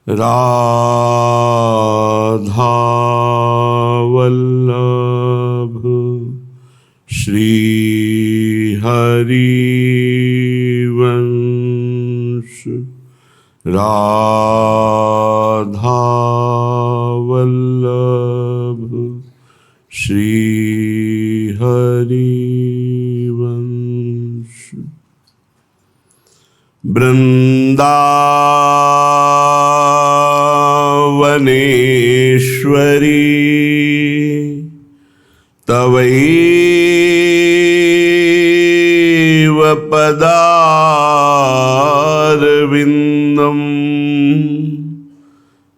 राधा वल्लभ श्री हरिवंश। राधा वल्लभ श्री हरिवंश। वृंदावनेश्वरी तवैव पदारविन्दं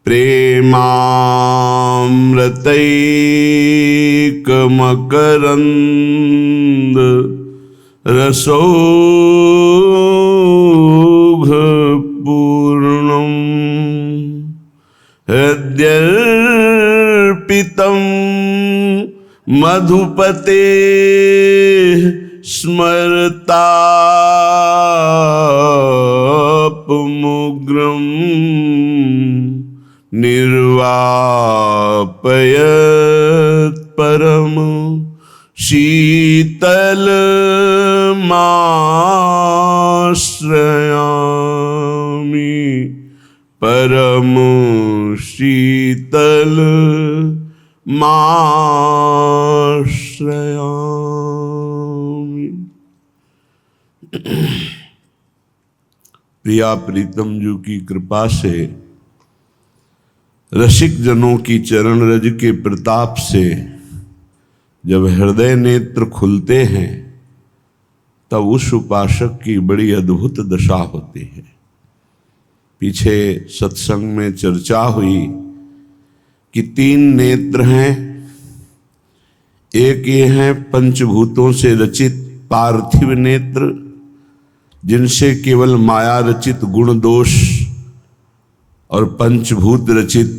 प्रेमामृतैकमकरन्द रसौघपूर्णं हृद्यर्पितं मधुपते स्मरतापमुग्रं निर्वापयत् परम शीतलमाश्रयामि। परम शीतलमाश्रयामि। प्रिया प्रीतम जी की कृपा से, रसिक जनों की चरण रज के प्रताप से जब हृदय नेत्र खुलते हैं तब उस उपासक की बड़ी अद्भुत दशा होती है। पीछे सत्संग में चर्चा हुई कि 3 नेत्र हैं। एक ये है पंचभूतों से रचित पार्थिव नेत्र, जिनसे केवल माया रचित गुण दोष और पंचभूत रचित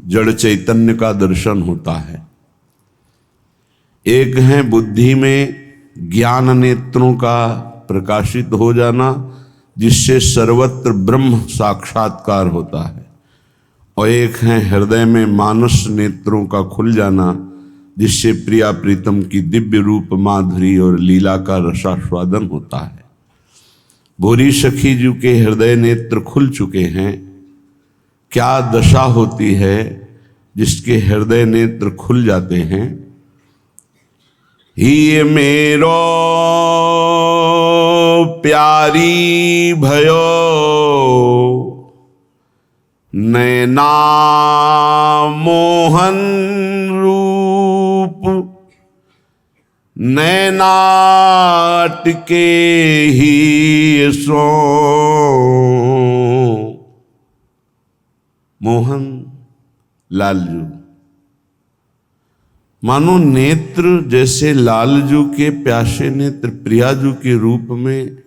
जड़ चैतन्य का दर्शन होता है। एक है बुद्धि में ज्ञान नेत्रों का प्रकाशित हो जाना, जिससे सर्वत्र ब्रह्म साक्षात्कार होता है। और एक है हृदय में मानस नेत्रों का खुल जाना, जिससे प्रिया प्रीतम की दिव्य रूप माधुरी और लीला का रसास्वादन होता है। भोरी सखी जी के हृदय नेत्र खुल चुके हैं। क्या दशा होती है जिसके हृदय नेत्र खुल जाते हैं? ही मेरो प्यारी भयो नैना मोहन रूप, नैनाट के ही सो मोहन लालजू। मानो नेत्र जैसे लालजू के प्यासे नेत्र प्रियाजू के रूप में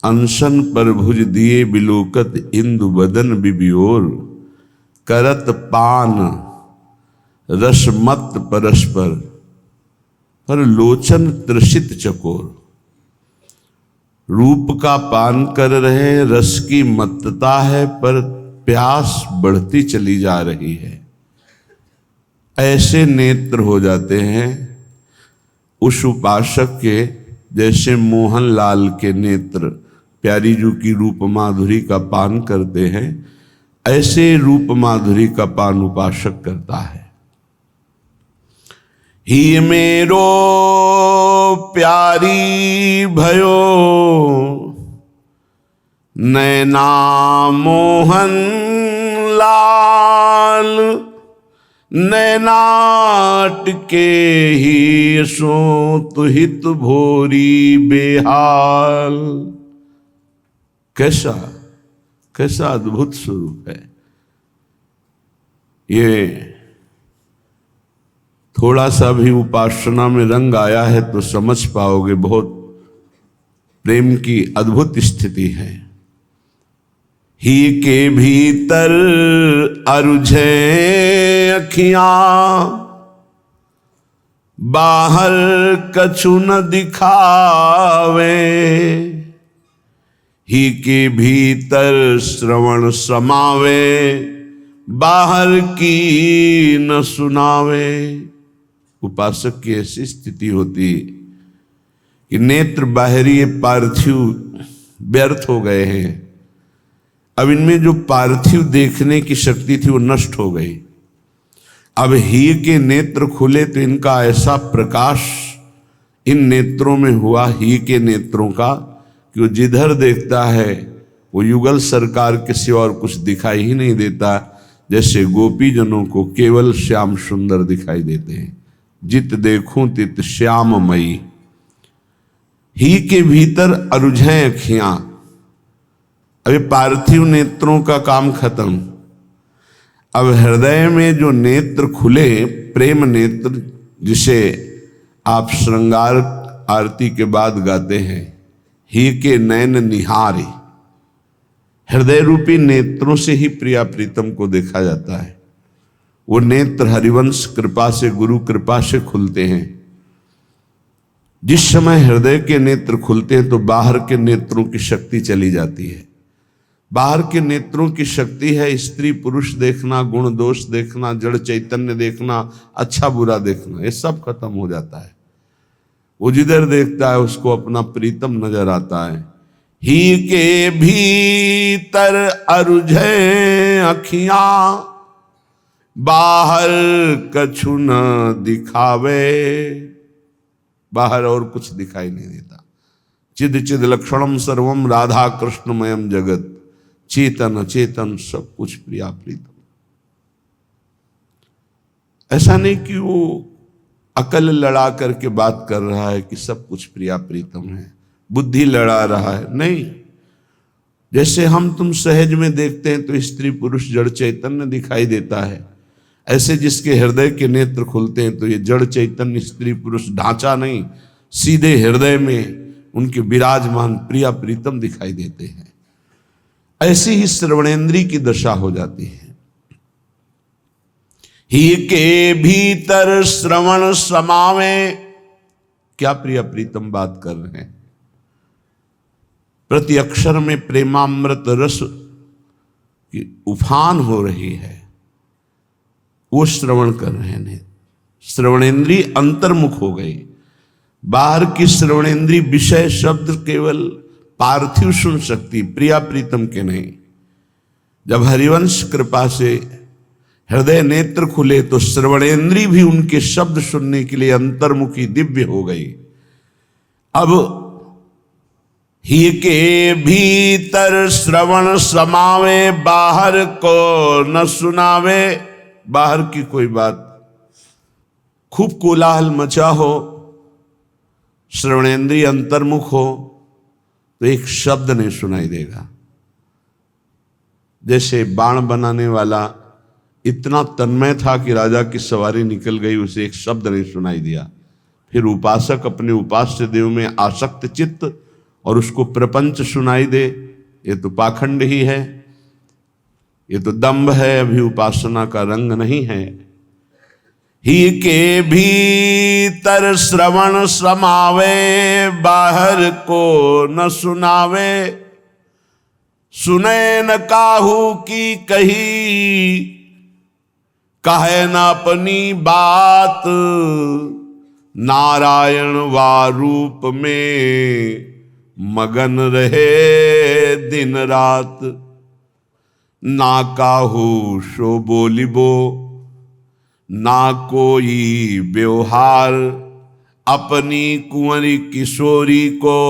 अनशन पर भुज दिए बिलोकत इंदु बदन बिबियोर, करत पान रसमत परस्पर पर लोचन त्रसित चकोर। रूप का पान कर रहे, रस की मत्तता है, पर प्यास बढ़ती चली जा रही है। ऐसे नेत्र हो जाते हैं उस उपासक के, जैसे मोहनलाल के नेत्र प्यारी जू की रूप माधुरी का पान करते हैं। ऐसे रूप माधुरी का पान उपासक करता है। ही मेरो प्यारी भयो नैना मोहन लाल, नैनाट के ही सो तुहित भोरी बेहाल। कैसा कैसा अद्भुत स्वरूप है ये। थोड़ा सा भी उपासना में रंग आया है तो समझ पाओगे, बहुत प्रेम की अद्भुत स्थिति है। ही के भीतर अरुझे अखियां, बाहर कछु न दिखावे। ही के भीतर श्रवण समावे, बाहर की न सुनावे। उपासक की ऐसी स्थिति होती कि नेत्र बाहरी पार्थिव व्यर्थ हो गए हैं। अब इनमें जो पार्थिव देखने की शक्ति थी वो नष्ट हो गई। अब ही के नेत्र खुले तो इनका ऐसा प्रकाश इन नेत्रों में हुआ, ही के नेत्रों का, कि वो जिधर देखता है वो युगल सरकार के सिवा और कुछ दिखाई ही नहीं देता। जैसे गोपी जनों को केवल श्याम सुंदर दिखाई देते हैं। जित देखूं तित श्याममयी, ही के भीतर अरुझें अखियां। अभी पार्थिव नेत्रों का काम खत्म। अब हृदय में जो नेत्र खुले, प्रेम नेत्र, जिसे आप श्रृंगार आरती के बाद गाते हैं, ही के नैन निहारे। हृदय रूपी नेत्रों से ही प्रिया प्रीतम को देखा जाता है। वो नेत्र हरिवंश कृपा से, गुरु कृपा से खुलते हैं। जिस समय हृदय के नेत्र खुलते हैं तो बाहर के नेत्रों की शक्ति चली जाती है। बाहर के नेत्रों की शक्ति है स्त्री पुरुष देखना, गुण दोष देखना, जड़ चैतन्य देखना, अच्छा बुरा देखना, ये सब खत्म हो जाता है। वो जिधर देखता है उसको अपना प्रीतम नजर आता है। ही के भीतर अरुझे अखियां, बाहर कछु न दिखावे। बाहर और कुछ दिखाई नहीं देता। चिद चिद लक्षणम सर्वम राधा कृष्णमयम जगत, चेतन अचेतन सब कुछ प्रिया प्रीतम। ऐसा नहीं कि वो अकल लड़ा करके बात कर रहा है कि सब कुछ प्रिया प्रीतम है, बुद्धि लड़ा रहा है, नहीं। जैसे हम तुम सहज में देखते हैं तो स्त्री पुरुष जड़ चैतन्य दिखाई देता है, ऐसे जिसके हृदय के नेत्र खुलते हैं तो ये जड़ चैतन्य स्त्री पुरुष ढांचा नहीं, सीधे हृदय में उनके विराजमान प्रिया प्रीतम दिखाई देते हैं। ऐसी ही श्रवणेन्द्रिय की दशा हो जाती है। ही के भीतर श्रवण समावे। क्या प्रिया प्रीतम बात कर रहे हैं। प्रति अक्षर में प्रेमामृत रस की उफान हो रही है, वो श्रवण कर रहे हैं। श्रवणेन्द्रिय अंतर्मुख हो गई। बाहर की श्रवणेन्द्रिय विषय शब्द केवल पार्थिव सुन सकती, प्रिया प्रीतम के नहीं। जब हरिवंश कृपा से हृदय नेत्र खुले तो श्रवणेन्द्रिय भी उनके शब्द सुनने के लिए अंतर्मुखी दिव्य हो गई। अब ही के भीतर श्रवण समावे, बाहर को न सुनावे। बाहर की कोई बात, खूब कोलाहल मचा हो, श्रवणेन्द्रिय अंतर्मुख हो तो एक शब्द नहीं सुनाई देगा। जैसे बाण बनाने वाला इतना तन्मय था कि राजा की सवारी निकल गई, उसे एक शब्द नहीं सुनाई दिया। फिर उपासक अपने उपास्य देव में आसक्त चित्त और उसको प्रपंच सुनाई दे, ये तो पाखंड ही है, ये तो दंभ है, अभी उपासना का रंग नहीं है। ही के भीतर श्रवण समावे, बाहर को न सुनावे। सुने न काहू की कही, कहे न अपनी बात। नारायण वा रूप में मगन रहे दिन रात। ना काहू सो बोलिबो, ना कोई व्यवहार। अपनी कुंवरी किशोरी को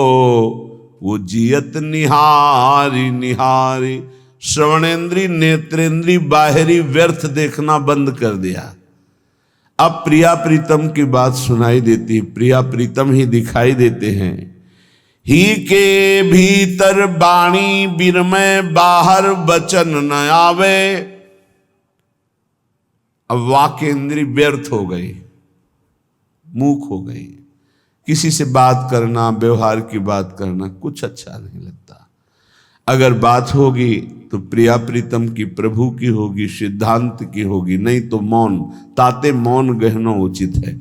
वो जियत निहारी निहारी। श्रवणेन्द्रीय नेत्रेंद्रीय बाहरी व्यर्थ देखना बंद कर दिया। अब प्रिया प्रीतम की बात सुनाई देती, प्रिया प्रीतम ही दिखाई देते हैं। ही के भीतर बाणी बिरमय, बाहर वचन न आवे। अब वाक्य इंद्रिय व्यर्थ हो गई, मूक हो गई। किसी से बात करना, व्यवहार की बात करना कुछ अच्छा नहीं लगता। अगर बात होगी तो प्रिया प्रीतम की, प्रभु की होगी, सिद्धांत की होगी, नहीं तो मौन। ताते मौन गहनो उचित है।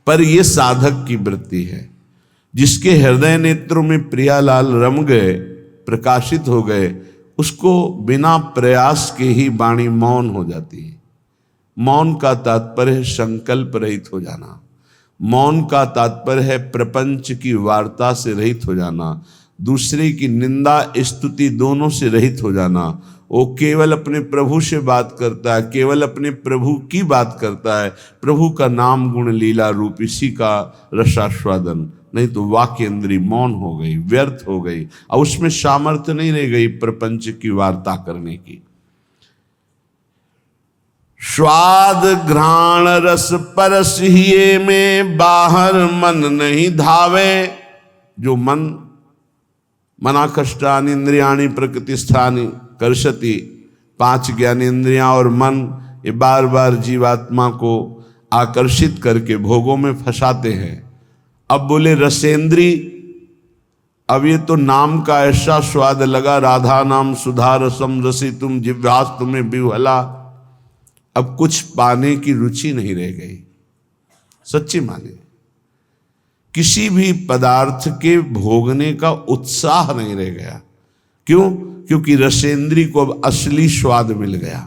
पर यह साधक की वृत्ति है। जिसके हृदय नेत्रों में प्रियालाल रम गए प्रकाशित हो गए, उसको बिना प्रयास के ही वाणी मौन हो जाती है। मौन का तात्पर्य है संकल्प रहित हो जाना। मौन का तात्पर्य है प्रपंच की वार्ता से रहित हो जाना, दूसरे की निंदा स्तुति दोनों से रहित हो जाना। वो केवल अपने प्रभु से बात करता है, केवल अपने प्रभु की बात करता है, प्रभु का नाम गुण लीला रूप इसी का रसास्वादन। नहीं तो वाक्य इंद्री मौन हो गई, व्यर्थ हो गई, और उसमें सामर्थ्य नहीं रह गई प्रपंच की वार्ता करने की। स्वाद घ्राण रस परस हिये में, बाहर मन नहीं धावे। जो मन मना कष्टानि इंद्रियाणि प्रकृतिस्थानि कर्षति, 5 ज्ञानेंद्रियां और मन ये बार बार जीवात्मा को आकर्षित करके भोगों में फंसाते हैं। अब बोले रसेंद्री, अब ये तो नाम का ऐसा स्वाद लगा, राधा नाम सुधा रसम रसी तुम जिह्वास तुम्हें विह्वला, अब कुछ पाने की रुचि नहीं रह गई। सच्ची माने, किसी भी पदार्थ के भोगने का उत्साह नहीं रह गया। क्यों? क्योंकि रसेंद्री को अब असली स्वाद मिल गया।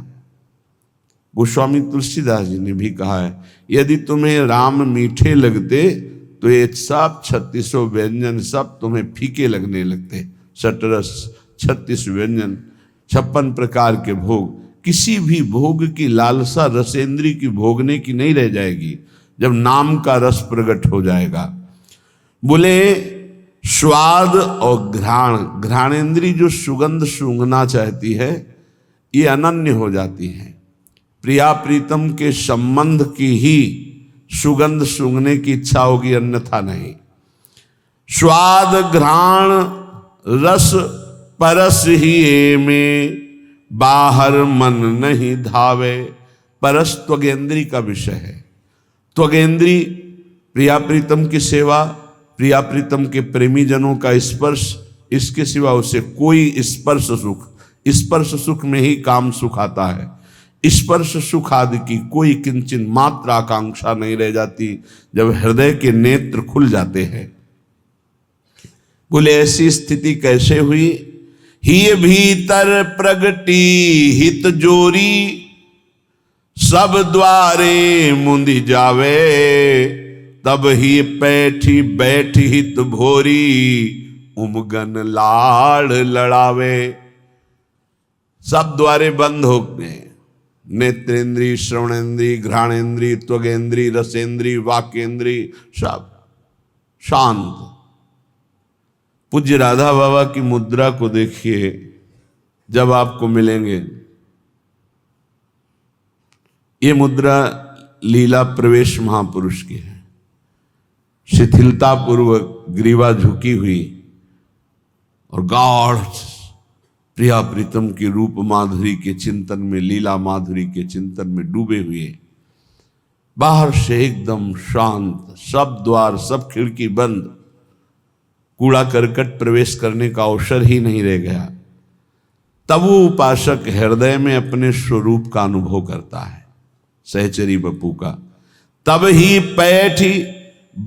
गोस्वामी तुलसीदास जी ने भी कहा है, यदि तुम्हें राम मीठे लगते तो ये सब 36 व्यंजन सब तुम्हें फीके लगने लगते। सटरस 36 व्यंजन, 56 प्रकार के भोग, किसी भी भोग की लालसा रसेंद्री की भोगने की नहीं रह जाएगी जब नाम का रस प्रकट हो जाएगा। बोले स्वाद और घ्राण, घ्राणेंद्री जो सुगंध सूंघना चाहती है ये अनन्य हो जाती है। प्रिया प्रीतम के संबंध की ही सुगंध सूंघने की इच्छा होगी, अन्यथा नहीं। स्वाद घ्राण रस परस ही में, बाहर मन नहीं धावे। परस त्वगेंद्री का विषय है। त्वगेंद्री प्रिया प्रीतम की सेवा, प्रिया प्रीतम के प्रेमी जनों का स्पर्श, इसके सिवा उसे कोई स्पर्श सुख में ही काम सुख आता है। स्पर्श सुख आदि की कोई किंचित मात्र आकांक्षा नहीं रह जाती जब हृदय के नेत्र खुल जाते हैं। बोले ऐसी स्थिति कैसे हुई? ही भीतर प्रगटी हित जोरी, सब द्वारे मुंदी जावे। तब ही पैठी बैठ हित भोरी, उमगन लाड़ लड़ावे। सब द्वारे बंद हो गए, नेत्रेंद्री, श्रवणेंद्री, घ्राणेंद्री, त्वगेंद्री, रसेंद्री, वाक्येंद्री, सब शांत। पूज्य राधा बाबा की मुद्रा को देखिए, जब आपको मिलेंगे। ये मुद्रा लीला प्रवेश महापुरुष की है। शिथिलता पूर्वक ग्रीवा झुकी हुई और गाढ़ प्रिया प्रीतम की रूप माधुरी के चिंतन में, लीला माधुरी के चिंतन में डूबे हुए। बाहर से एकदम शांत, सब द्वार सब खिड़की बंद, कूड़ा करकट प्रवेश करने का अवसर ही नहीं रह गया। तब वो उपासक हृदय में अपने स्वरूप का अनुभव करता है, सहचरी बपू का। तब ही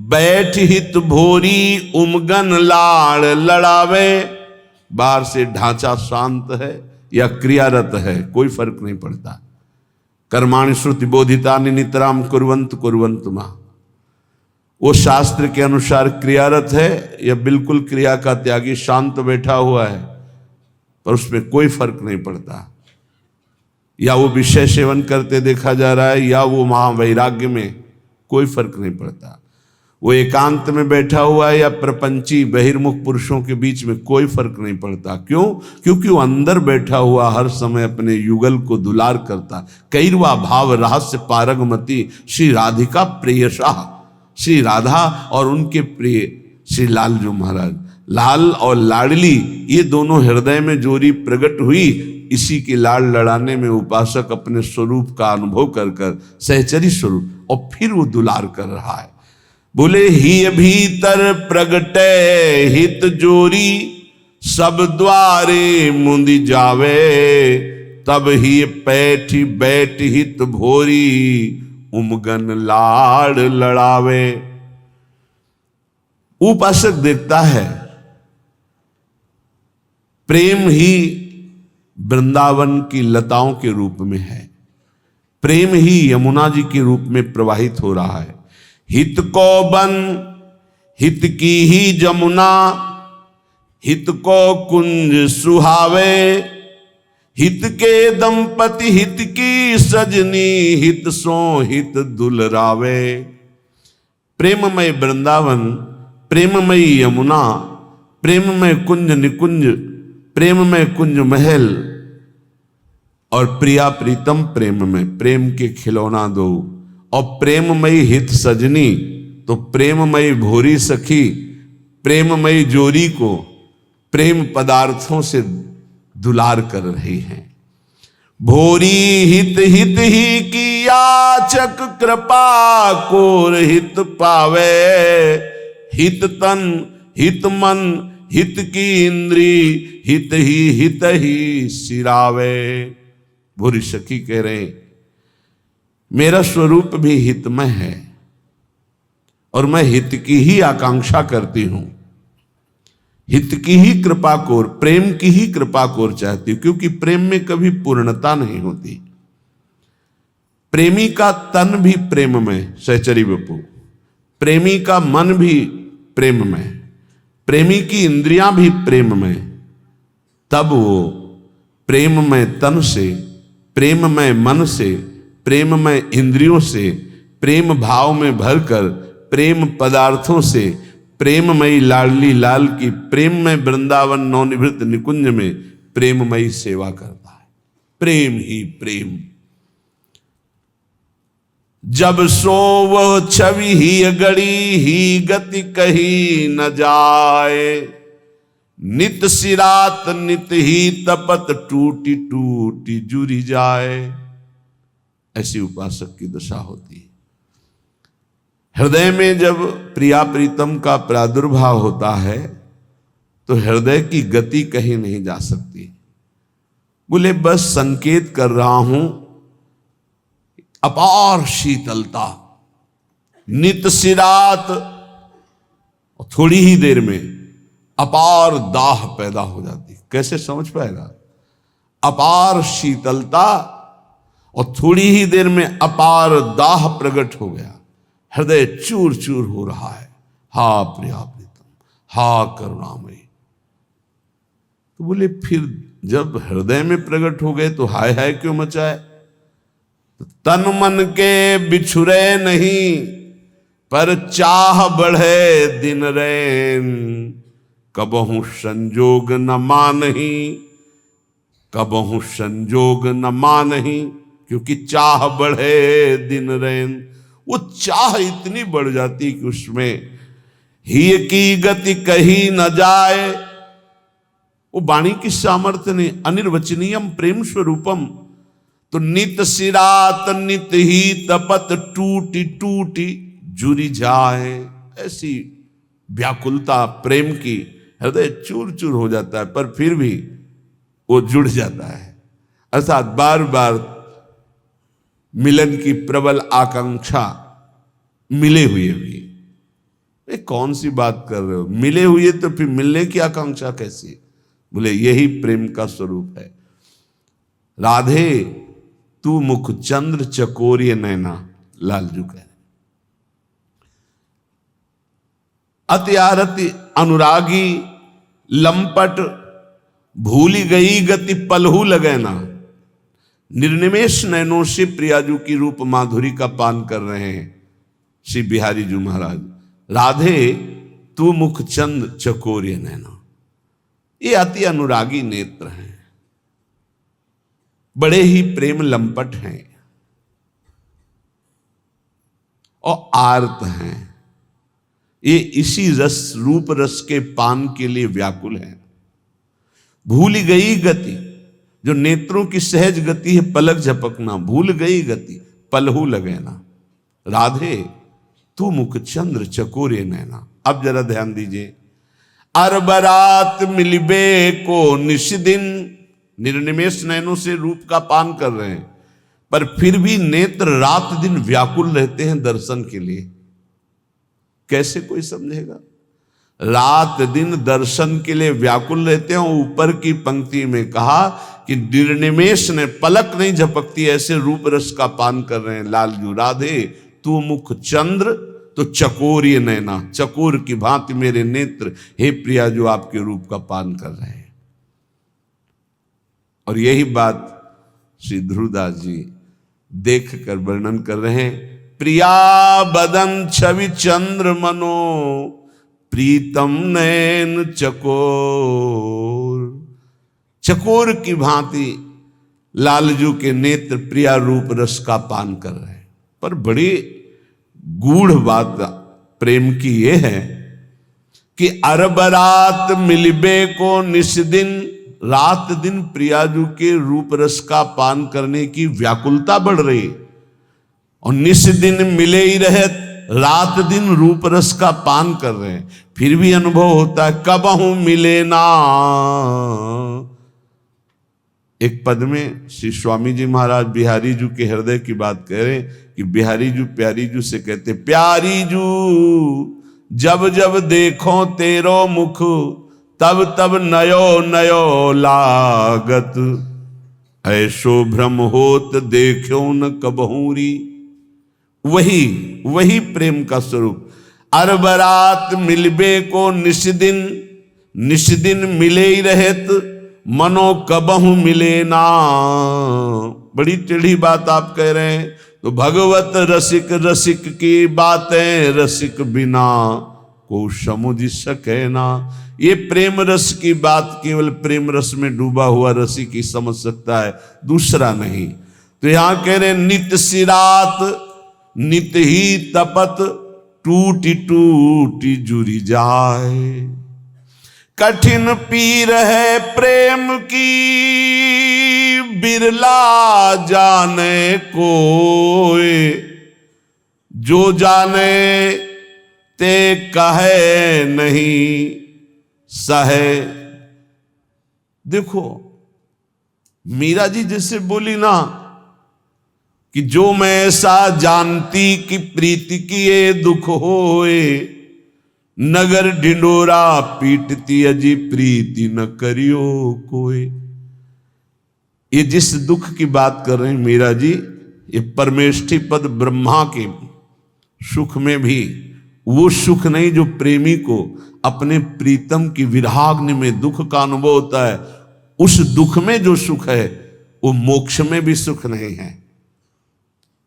बैठ हित भोरी, उमगन लाड़ लड़ावे। बाहर से ढांचा शांत है या क्रियारत है, कोई फर्क नहीं पड़ता। कर्माणि श्रुति बोधितानि नितराम कुर्वन्तु मां। वो शास्त्र के अनुसार क्रियारत है या बिल्कुल क्रिया का त्यागी शांत बैठा हुआ है, पर उसमें कोई फर्क नहीं पड़ता। या वो विषय सेवन करते देखा जा रहा है या वो महावैराग्य में, कोई फर्क नहीं पड़ता। वो एकांत में बैठा हुआ है या प्रपंची बहिर्मुख पुरुषों के बीच में, कोई फर्क नहीं पड़ता। क्यों? क्योंकि वो अंदर बैठा हुआ हर समय अपने युगल को दुलार करता। कैरवा भाव रहस्य पारगमती, श्री राधिका प्रेयशाह। श्री राधा और उनके प्रिय श्री लालजू महाराज, लाल और लाडली, ये दोनों हृदय में जोरी प्रकट हुई। इसी की लाड़ लड़ाने में उपासक अपने स्वरूप का अनुभव कर सहचरी स्वरूप, और फिर वो दुलार कर रहा है। बोले ही भीतर प्रगटे हित जोरी, सब द्वारे मुंदी जावे। तब ही बैठ हित भोरी, उमगन लाड़ लड़ावे। उपासक देखता है प्रेम ही वृंदावन की लताओं के रूप में है, प्रेम ही यमुना जी के रूप में प्रवाहित हो रहा है। हित को बन हित की ही जमुना, हित को कुंज सुहावे, हित के दंपति हित की सजनी, हित सो हित दुलरावे। प्रेममय वृंदावन, प्रेममय यमुना, प्रेममय कुंज निकुंज, प्रेममय कुंज महल और प्रिया प्रीतम प्रेम में, प्रेम के खिलौना दो। और प्रेममयी हित सजनी, तो प्रेममयी भोरी सखी प्रेममयी जोरी को प्रेम पदार्थों से दुलार कर रही हैं। भोरी हित हित ही की याचक, कृपा कोर हित पावे, हित तन हित मन हित की इंद्री, हित ही सिरावे। भोरी सखी कह रहे मेरा स्वरूप भी हितमय है और मैं हित की ही आकांक्षा करती हूं, हित की ही कृपा कोर, प्रेम की ही कृपा कोर चाहती हूं, क्योंकि प्रेम में कभी पूर्णता नहीं होती। प्रेमी का तन भी प्रेममय, सहचरी बपू, प्रेमी का मन भी प्रेममय, प्रेमी की इंद्रियां भी प्रेममय, तब वो प्रेममय तन से, प्रेममय मन से, प्रेममय इंद्रियों से, प्रेम भाव में भरकर प्रेम पदार्थों से, प्रेममयी लाडली लाल की प्रेममय वृंदावन नवनिभृत निकुंज में प्रेममयी सेवा करता है। प्रेम ही प्रेम। जब सो वह छवि ही गड़ी ही, गति कही न जाए, नित सिरात नित ही तपत, टूटी टूटी जुरी जाए। ऐसी उपासक की दशा होती है। हृदय में जब प्रिया प्रीतम का प्रादुर्भाव होता है तो हृदय की गति कहीं नहीं जा सकती। बोले बस संकेत कर रहा हूं, अपार शीतलता, नित सिरात, और थोड़ी ही देर में अपार दाह पैदा हो जाती। कैसे समझ पाएगा? अपार शीतलता और थोड़ी ही देर में अपार दाह प्रकट हो गया, हृदय चूर चूर हो रहा है। हा प्रिया प्रीतम, हा करुणामयी। तो बोले फिर जब हृदय में प्रकट हो गए तो हाय हाय क्यों मचाए? तो तन मन के बिछुरे नहीं, पर चाह बढ़े दिन रैन, कबहू संजोग न मानही, कबहू संजोग न मानही। क्योंकि चाह बढ़े दिन रैन, वो चाह इतनी बढ़ जाती कि उसमें ही की गति कही न जाए। वो वाणी की सामर्थ्य ने, अनिर्वचनीयम प्रेम स्वरूपम। तो नित सिरात नित ही तपत, टूटी टूटी जुरी जाए। ऐसी व्याकुलता प्रेम की, हृदय चूर चूर हो जाता है, पर फिर भी वो जुड़ जाता है। अर्थात बार बार मिलन की प्रबल आकांक्षा मिले हुए भी। ये कौन सी बात कर रहे हो? मिले हुए तो फिर मिलने की आकांक्षा कैसी? बोले यही प्रेम का स्वरूप है। राधे तू मुख चंद्र चकोरिय नैना, लालजू कह रहे। अति आरति अनुरागी लंपट, भूली गई गति पलहू लगैना। निर्निमेष नैनों से प्रियाजू की रूप माधुरी का पान कर रहे हैं श्री बिहारी जी महाराज। राधे तू मुख चंद चकोरिय नैना, ये अति अनुरागी नेत्र हैं, बड़े ही प्रेम लंपट हैं और आर्त हैं। ये इसी रस, रूप रस के पान के लिए व्याकुल हैं। भूल गई गति, जो नेत्रों की सहज गति है पलक झपकना, भूल गई गति पलहू लगैना। राधे तू मुख चंद्र चकोरे नैना। अब जरा ध्यान दीजिए। अरबरात मिलबे को निष्दिन, निर्निमेष नैनों से रूप का पान कर रहे हैं, पर फिर भी नेत्र रात दिन व्याकुल रहते हैं दर्शन के लिए। कैसे कोई समझेगा? रात दिन दर्शन के लिए व्याकुल रहते हैं। ऊपर की पंक्ति में कहा कि निर्निमेष ने पलक नहीं झपकती ऐसे रूप रस का पान कर रहे हैं लालजू। राधे तू मुख चंद्र तो चकोर ये नैना, चकोर की भांति मेरे नेत्र, हे प्रिया जो आपके रूप का पान कर रहे हैं। और यही बात श्री ध्रुवदास जी देख कर वर्णन कर रहे हैं। प्रिया बदन छवि चंद्र मनो, प्रीतम नैन चकोर। चकोर की भांति लालजू के नेत्र प्रिया रूप रस का पान कर रहे हैं। पर बड़ी गूढ़ बात प्रेम की ये है कि अरबरात मिलबे को निस दिन, रात दिन प्रियाजू के रूप रस का पान करने की व्याकुलता बढ़ रही, और निस दिन मिले ही रहे, रात दिन रूप रस का पान कर रहे हैं, फिर भी अनुभव होता है कबहू मिले ना। एक पद में श्री स्वामी जी महाराज बिहारी जू के हृदय की बात कह रहे हैं कि बिहारी जू प्यारी जू से कहते, प्यारी जू जब जब देखो तेरो मुख, तब तब नयो नयो लागत, ऐसो भ्रम होत देखो न कबहूरी। वही प्रेम का स्वरूप। अरबरात मिलबे को निस दिन मिले ही रहत, मनो कबहू मिले ना। बड़ी टेढ़ी बात आप कह रहे हैं। तो भगवत रसिक रसिक की बातें रसिक बिना को समझ सके ना। ये प्रेम रस की बात केवल प्रेम रस में डूबा हुआ रसिक ही समझ सकता है, दूसरा नहीं। तो यहां कह रहे नित सिरात नित ही तपत, टूटी टूटी जुरी जाए। कठिन पीर है प्रेम की, बिरला जाने कोई, जो जाने ते कहे नहीं सहे। देखो मीरा जी जैसे बोली ना कि जो मैं ऐसा जानती कि प्रीति की ये दुख होए, नगर ढिंडोरा पीटती अजी प्रीति न करियो कोई। ये जिस दुख की बात कर रहे हैं मीरा जी, ये परमेष्ठी पद ब्रह्मा के सुख में भी वो सुख नहीं जो प्रेमी को अपने प्रीतम की विरहाग्नि में दुख का अनुभव होता है। उस दुख में जो सुख है वो मोक्ष में भी सुख नहीं है।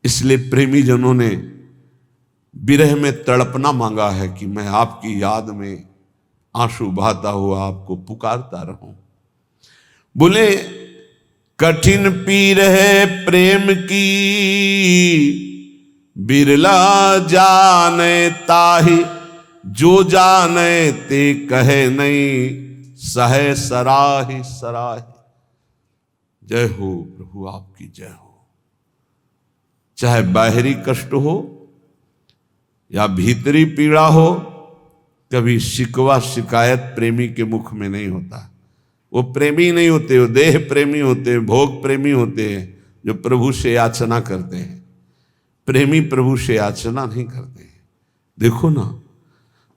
इसलिए प्रेमी जनों ने विरह में तड़पना मांगा है कि मैं आपकी याद में आंसू बहाता हुआ आपको पुकारता रहूं। बोले कठिन पीर है प्रेम की, बिरला जाने ताहि, जो जाने ते कहे नहीं सहे सराहि सराहि। जय हो प्रभु आपकी जय हो। चाहे बाहरी कष्ट हो या भीतरी पीड़ा हो, कभी शिकवा शिकायत प्रेमी के मुख में नहीं होता। वो प्रेमी नहीं होते, वो देह प्रेमी होते हैं, भोग प्रेमी होते हैं जो प्रभु से याचना करते हैं। प्रेमी प्रभु से याचना नहीं करते हैं। देखो ना,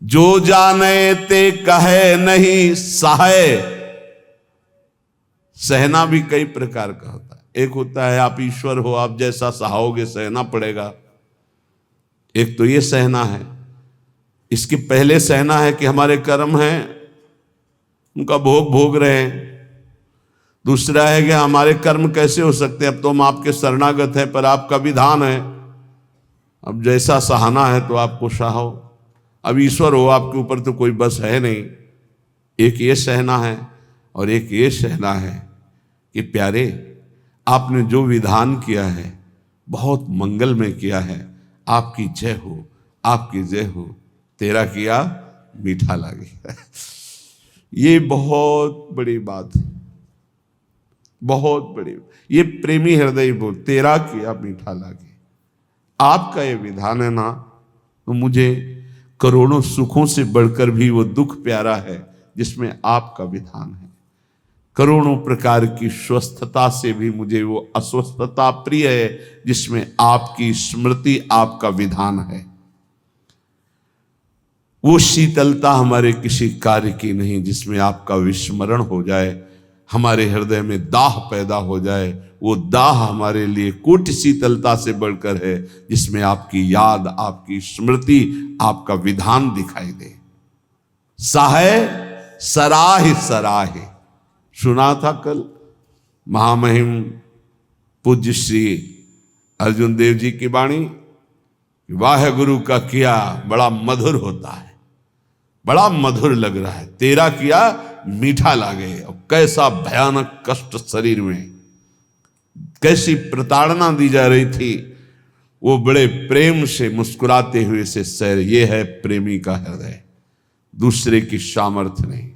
जो जाने ते कहे नहीं सहे। सहना भी कई प्रकार का होता है। एक होता है आप ईश्वर हो, आप जैसा सहाओगे सहना पड़ेगा। एक तो ये सहना है। इसके पहले सहना है कि हमारे कर्म हैं, उनका भोग भोग रहे हैं। दूसरा है कि हमारे कर्म कैसे हो सकते हैं, अब तो हम आपके शरणागत हैं, पर आपका विधान है, अब जैसा सहाना है तो आपको सहाओ। अब ईश्वर हो, आपके ऊपर तो कोई बस है नहीं। एक ये सहना है और एक ये सहना है कि प्यारे आपने जो विधान किया है बहुत मंगल में किया है, आपकी जय हो, आपकी जय हो, तेरा किया मीठा लगे। ये बहुत बड़ी बात है, बहुत बड़ी। ये प्रेमी हृदय बोल, तेरा किया मीठा लगे। आपका ये विधान है ना, तो मुझे करोड़ों सुखों से बढ़कर भी वो दुख प्यारा है जिसमें आपका विधान है। करोड़ों प्रकार की स्वस्थता से भी मुझे वो अस्वस्थता प्रिय है जिसमें आपकी स्मृति, आपका विधान है। वो शीतलता हमारे किसी कार्य की नहीं जिसमें आपका विस्मरण हो जाए, हमारे हृदय में दाह पैदा हो जाए। वो दाह हमारे लिए कोटि शीतलता से बढ़कर है जिसमें आपकी याद, आपकी स्मृति, आपका विधान दिखाई दे। साहे सराह सराहे, सुना था कल महामहिम पूज्य श्री अर्जुन देव जी की वाणी। वाह गुरु का किया बड़ा मधुर होता है, बड़ा मधुर लग रहा है, तेरा किया मीठा लागे। और कैसा भयानक कष्ट शरीर में, कैसी प्रताड़ना दी जा रही थी, वो बड़े प्रेम से मुस्कुराते हुए से सह। ये है प्रेमी का हृदय, दूसरे की सामर्थ्य नहीं।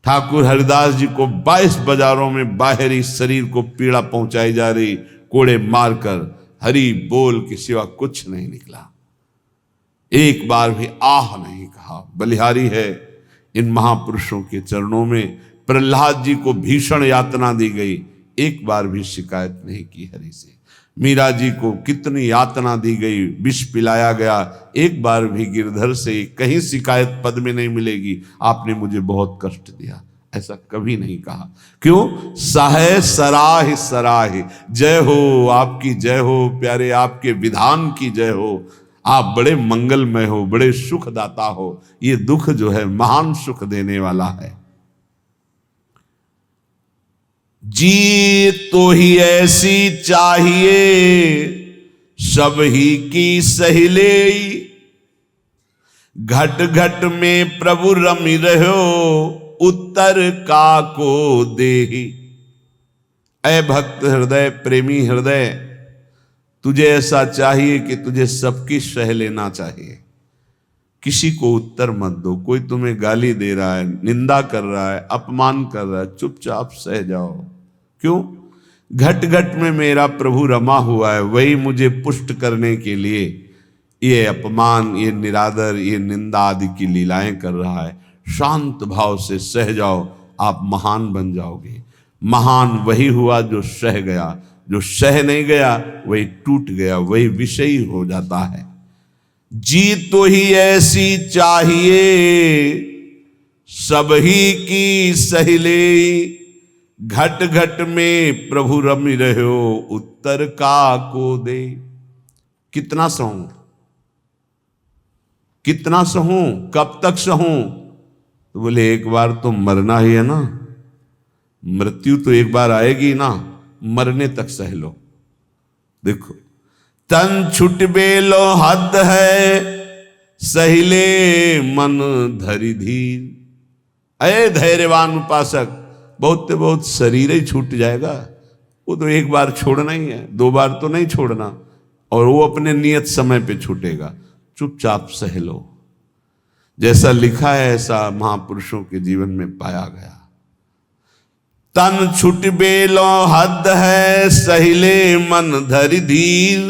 ठाकुर हरिदास जी को 22 बाजारों में बाहरी शरीर को पीड़ा पहुंचाई जा रही, कोड़े मारकर हरि बोल के सिवा कुछ नहीं निकला, एक बार भी आह नहीं कहा। बलिहारी है इन महापुरुषों के चरणों में। प्रहलाद जी को भीषण यातना दी गई, एक बार भी शिकायत नहीं की हरि से। मीरा जी को कितनी यातना दी गई, विष पिलाया गया, एक बार भी गिरधर से कहीं शिकायत पद में नहीं मिलेगी आपने मुझे बहुत कष्ट दिया, ऐसा कभी नहीं कहा। क्यों? साहे सराह सराह, जय हो आपकी, जय हो प्यारे आपके विधान की जय हो। आप बड़े मंगलमय हो, बड़े सुखदाता हो। ये दुख जो है महान सुख देने वाला है। जी तो ही ऐसी चाहिए सब ही की सहिले, घट घट में प्रभु रमि रहो उत्तर का को देहि। ऐ भक्त हृदय, प्रेमी हृदय, तुझे ऐसा चाहिए कि तुझे सबकी सह लेना चाहिए, किसी को उत्तर मत दो। कोई तुम्हें गाली दे रहा है, निंदा कर रहा है, अपमान कर रहा है, चुपचाप सह जाओ। क्यों? घट घट में मेरा प्रभु रमा हुआ है, वही मुझे पुष्ट करने के लिए ये अपमान, ये निरादर, ये निंदा आदि की लीलाएं कर रहा है। शांत भाव से सह जाओ, आप महान बन जाओगे। महान वही हुआ जो सह गया, जो सह नहीं गया वही टूट गया, वही विषयी हो जाता है। जी तो ही ऐसी चाहिए सब ही की सहिले, घट घट में प्रभु रमि रहो उत्तर का को दे। कितना सहूं, कितना सहूं, कब तक सहूं? तो बोले एक बार तो मरना ही है ना, मृत्यु तो एक बार आएगी ना, मरने तक सह लो। देखो, तन छुट बेलो हद है सहिले मन धरि धीर। अरे धैर्यवान उपासक, बहुत तो बहुत शरीर ही छूट जाएगा, वो तो एक बार छोड़ना ही है, दो बार तो नहीं छोड़ना, और वो अपने नियत समय पे छूटेगा। चुपचाप सह लो। जैसा लिखा है ऐसा महापुरुषों के जीवन में पाया गया। तन छुट बेलो हद है सहिले मन धरि धीर,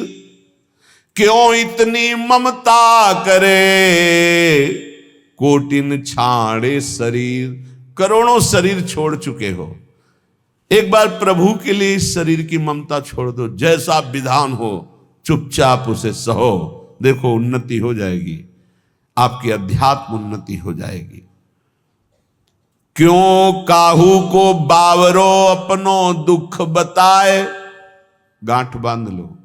क्यों इतनी ममता करे कोटिन छाड़े शरीर। करोड़ों शरीर छोड़ चुके हो, एक बार प्रभु के लिए इस शरीर की ममता छोड़ दो। जैसा विधान हो चुपचाप उसे सहो, देखो उन्नति हो जाएगी, आपकी अध्यात्म उन्नति हो जाएगी। क्यों काहू को बावरो अपनो दुख बताए। गांठ बांध लो,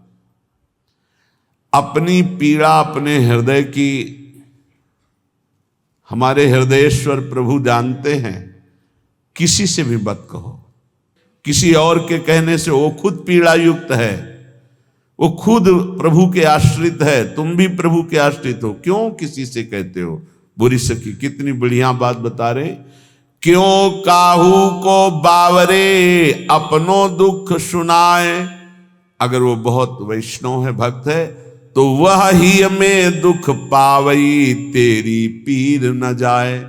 अपनी पीड़ा अपने हृदय की हमारे हृदयेश्वर प्रभु जानते हैं। किसी से भी मत कहो, किसी और के कहने से, वो खुद पीड़ा युक्त है, वो खुद प्रभु के आश्रित है, तुम भी प्रभु के आश्रित हो, क्यों किसी से कहते हो। बुरी सखी कितनी बढ़िया बात बता रहे। क्यों काहू को बावरे अपनो दुख सुनाए। अगर वो बहुत वैष्णव है, भक्त है, तो वह ही में दुख पावई तेरी पीर न जाए।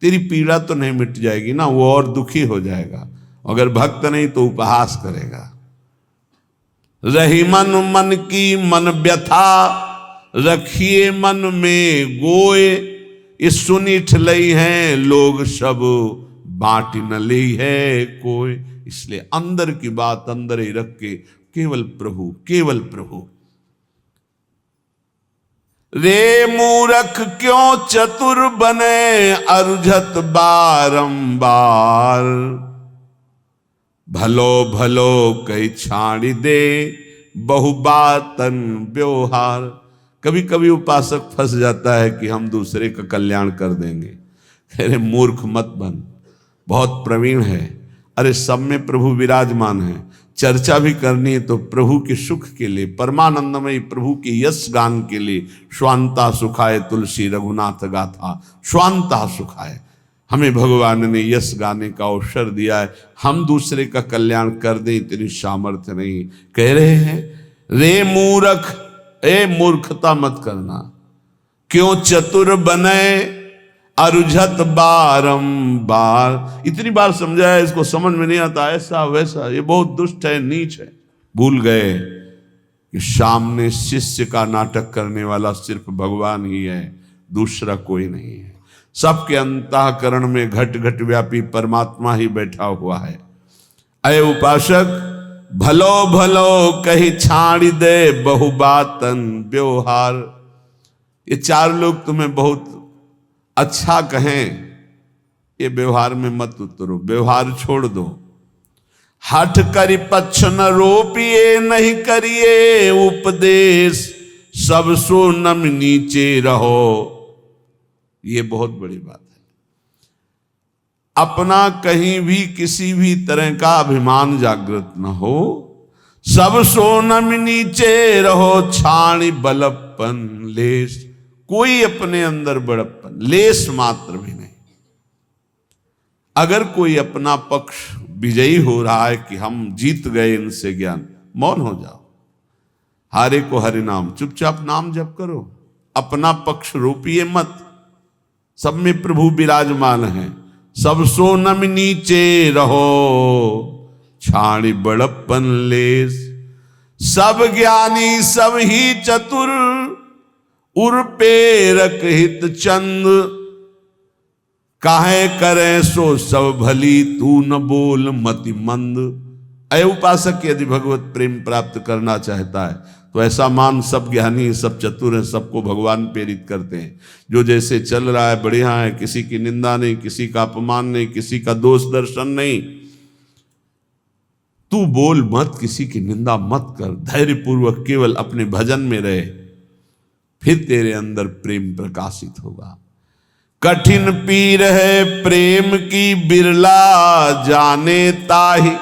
तेरी पीड़ा तो नहीं मिट जाएगी ना, वो और दुखी हो जाएगा। अगर भक्त नहीं तो उपहास करेगा। रही मन मन की मन व्यथा, रखिए मन में गोए। ये सुनी ठलई हैं लोग सब, बांट न ली है कोई। इसलिए अंदर की बात अंदर ही रख के केवल प्रभु, केवल प्रभु। रे मूरख क्यों चतुर बने अरुझत बारंबार। भलो भलो कई छाड़ी दे बहुबातन व्यवहार। कभी कभी उपासक फंस जाता है कि हम दूसरे का कल्याण कर देंगे। अरे मूर्ख मत बन, बहुत प्रवीण है। अरे सब में प्रभु विराजमान है, चर्चा भी करनी है तो प्रभु के सुख के लिए, परमानंदमयी प्रभु के यश गान के लिए। स्वांता सुखाय तुलसी रघुनाथ गाथा, स्वांता सुखाय। हमें भगवान ने यश गाने का अवसर दिया है, हम दूसरे का कल्याण कर दें इतनी सामर्थ्य नहीं। कह रहे हैं रे मूर्ख, ए मूर्खता मत करना, क्यों चतुर बने अरुझत बारंबार। इतनी बार समझाया, इसको समझ में नहीं आता, ऐसा वैसा, ये बहुत दुष्ट है, नीच है। भूल गए कि सामने शिष्य का नाटक करने वाला सिर्फ भगवान ही है, दूसरा कोई नहीं है। सबके अंतःकरण में घट घट व्यापी परमात्मा ही बैठा हुआ है। अय उपासक, भलो भलो कही छाड़ी दे बहुबातन व्यवहार। ये चार लोग तुम्हें बहुत अच्छा कहें, ये व्यवहार में मत उतरो, व्यवहार छोड़ दो। हठ करी पक्ष न रोपिए, नहीं करिए उपदेश, सब सो नम नीचे रहो। ये बहुत बड़ी बात है। अपना कहीं भी किसी भी तरह का अभिमान जागृत न हो, सब सो नम नीचे रहो, छाणी बलप्पन लेस। कोई अपने अंदर बड़प्पन लेस मात्र भी नहीं। अगर कोई अपना पक्ष विजयी हो रहा है कि हम जीत गए इनसे ज्ञान, मौन हो जाओ। हारे को हरि नाम, चुपचाप नाम जप करो, अपना पक्ष रोपिए मत। सब में प्रभु विराजमान है। सब सो नम नीचे रहो, छाणी बड़प्पन लेस। सब ज्ञानी सब ही चतुर, उर पेरक हित चंद। काहे करे सो सब भली, तू न बोल मति मंद। अय उपासक, यदि भगवत प्रेम प्राप्त करना चाहता है तो ऐसा मान सब ज्ञानी सब चतुर हैं, सबको भगवान प्रेरित करते हैं। जो जैसे चल रहा है बढ़िया है, किसी की निंदा नहीं, किसी का अपमान नहीं, किसी का दोष दर्शन नहीं। तू बोल मत, किसी की निंदा मत कर, धैर्य पूर्वक केवल अपने भजन में रहे, फिर तेरे अंदर प्रेम प्रकाशित होगा। कठिन पीर है प्रेम की, बिरला जाने ताहि,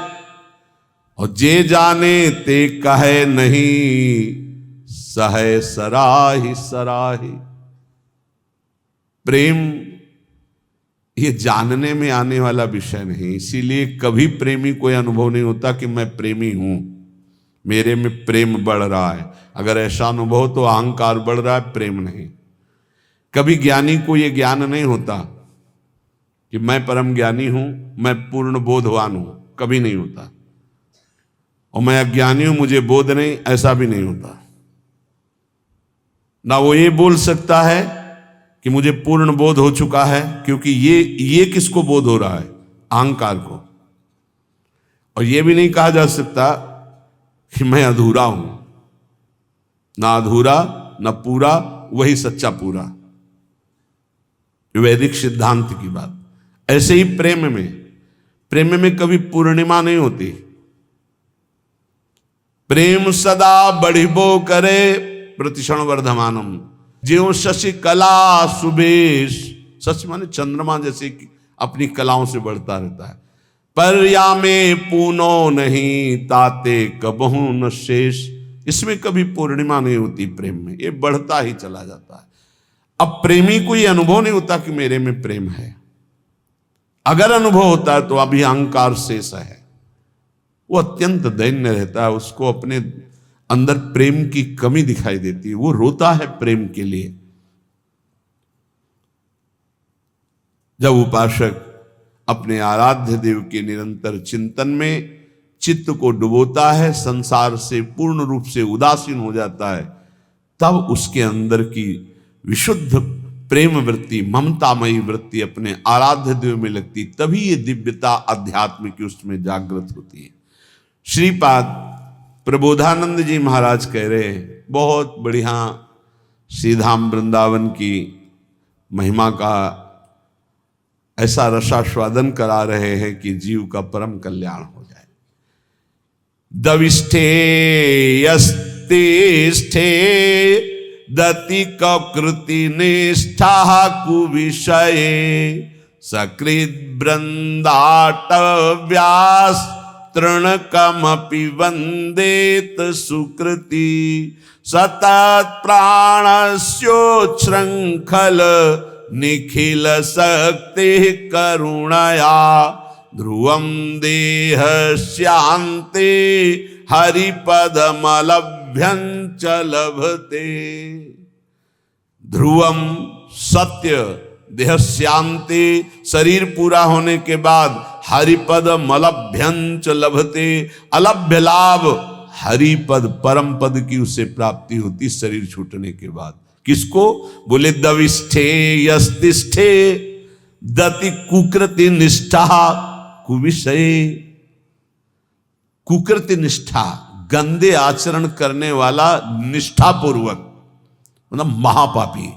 और जे जाने ते कहे नहीं, सहे सराही सराही। प्रेम ये जानने में आने वाला विषय नहीं, इसीलिए कभी प्रेमी कोई अनुभव नहीं होता कि मैं प्रेमी हूं, मेरे में प्रेम बढ़ रहा है। अगर ऐसा अनुभव तो अहंकार बढ़ रहा है, प्रेम नहीं। कभी ज्ञानी को ये ज्ञान नहीं होता कि मैं परम ज्ञानी हूं, मैं पूर्ण बोधवान हूं, कभी नहीं होता। और मैं अज्ञानी हूं, मुझे बोध नहीं, ऐसा भी नहीं होता। ना वो ये बोल सकता है कि मुझे पूर्ण बोध हो चुका है, क्योंकि ये किसको बोध हो रहा है? अहंकार को। और ये भी नहीं कहा जा सकता कि मैं अधूरा हूं। ना अधूरा ना पूरा, वही सच्चा पूरा, वैदिक सिद्धांत की बात। ऐसे ही प्रेम में कभी पूर्णिमा नहीं होती। प्रेम सदा बढ़िबो करे, प्रतिक्षण वर्धमानम। ज्यों शशि कला सुबेश, शशि माने चंद्रमा जैसे कि अपनी कलाओं से बढ़ता रहता है। पर या में पूनो नहीं, ताते कबहू न शेष। इसमें कभी पूर्णिमा नहीं होती प्रेम में, ये बढ़ता ही चला जाता है। अब प्रेमी को ये अनुभव नहीं होता कि मेरे में प्रेम है। अगर अनुभव होता है तो अभी अहंकार शेष है, वो अत्यंत दैन्य रहता है, उसको अपने अंदर प्रेम की कमी दिखाई देती है, वो रोता है प्रेम के लिए। जब उपासक अपने आराध्य देव के निरंतर चिंतन में चित्त को डुबोता है, संसार से पूर्ण रूप से उदासीन हो जाता है, तब उसके अंदर की विशुद्ध प्रेम वृत्ति, ममतामयी वृत्ति अपने आराध्य देव में लगती, तभी ये दिव्यता अध्यात्म की उसमें जागृत होती है। श्रीपाद प्रबोधानंद जी महाराज कह रहे हैं, बहुत बढ़िया श्रीधाम वृंदावन की महिमा का ऐसा रसास्वादन करा रहे हैं कि जीव का परम कल्याण हो जाए। दविष्ठे यस्तिष्ठे दति कृति निष्ठा कुविषये सकृत वृंदाटव्यास तृणकमपि वंदेत सुकृति सतत प्राणस्योच्छृंखल निखिल शक्ति करुणया ध्रुवं देहस्यान्ते हरिपदमलभ्यं च लभते। ध्रुवम सत्य, देहस्यान्ते शरीर पूरा होने के बाद हरिपद मलभ्यं च लभते, अलभ्य लाभ हरिपद परम पद की उसे प्राप्ति होती शरीर छूटने के बाद। किसको? बोले दविष्ठे यस्तिष्ठे दति कुकृति निष्ठा कुविषय। कुकृति निष्ठा, गंदे आचरण करने वाला निष्ठा पूर्वक, मतलब महापापी।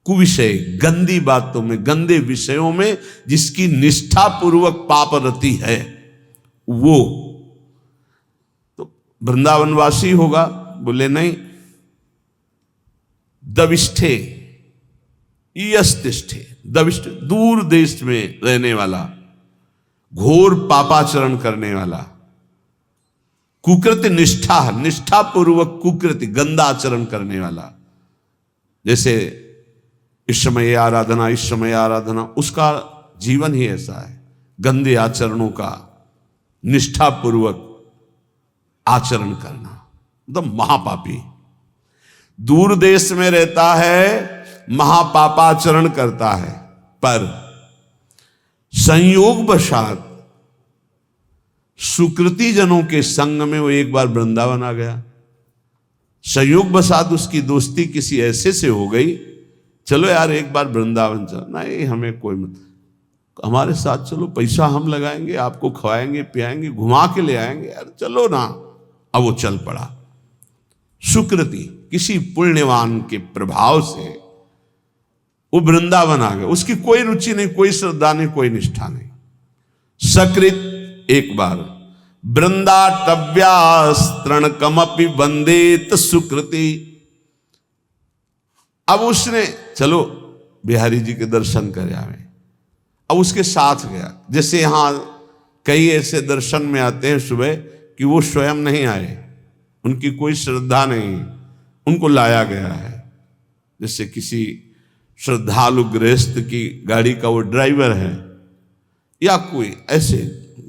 कुविषय, गंदी बातों में, गंदे विषयों में जिसकी निष्ठा पूर्वक पाप रति है वो तो वृंदावनवासी होगा। बोले नहीं, दविष्ठे यस्तिष्ठे, दविष्ठ दूर देश में रहने वाला, घोर पापाचरण करने वाला, कुकृति निष्ठा, निष्ठा पूर्वक कुकृति गंदा आचरण करने वाला। जैसे इस समय आराधना, इस समय आराधना, उसका जीवन ही ऐसा है, गंदे आचरणों का निष्ठा पूर्वक आचरण करना, मतलब महापापी। दूर देश में रहता है, महापापाचरण करता है, पर संयोगवशात सुकृति जनों के संग में वो एक बार वृंदावन आ गया। संयोगवशात उसकी दोस्ती किसी ऐसे से हो गई, चलो यार एक बार वृंदावन चलो। नहीं, हमें कोई मत, हमारे साथ चलो, पैसा हम लगाएंगे, आपको खवाएंगे पियाएंगे, घुमा के ले आएंगे, यार चलो ना। अब वो चल पड़ा। सुकृति, किसी पुण्यवान के प्रभाव से वो वृंदावन आ गए। उसकी कोई रुचि नहीं, कोई श्रद्धा नहीं, कोई निष्ठा नहीं। सकृत, एक बार वृंदाटव्यास तृणकमपि वंदेत सुकृति। अब उसने चलो बिहारी जी के दर्शन कर आवे, अब उसके साथ गया। जैसे यहां कई ऐसे दर्शन में आते हैं सुबह कि वो स्वयं नहीं आए, उनकी कोई श्रद्धा नहीं, उनको लाया गया है। जैसे किसी श्रद्धालु गृहस्थ की गाड़ी का वो ड्राइवर है, या कोई ऐसे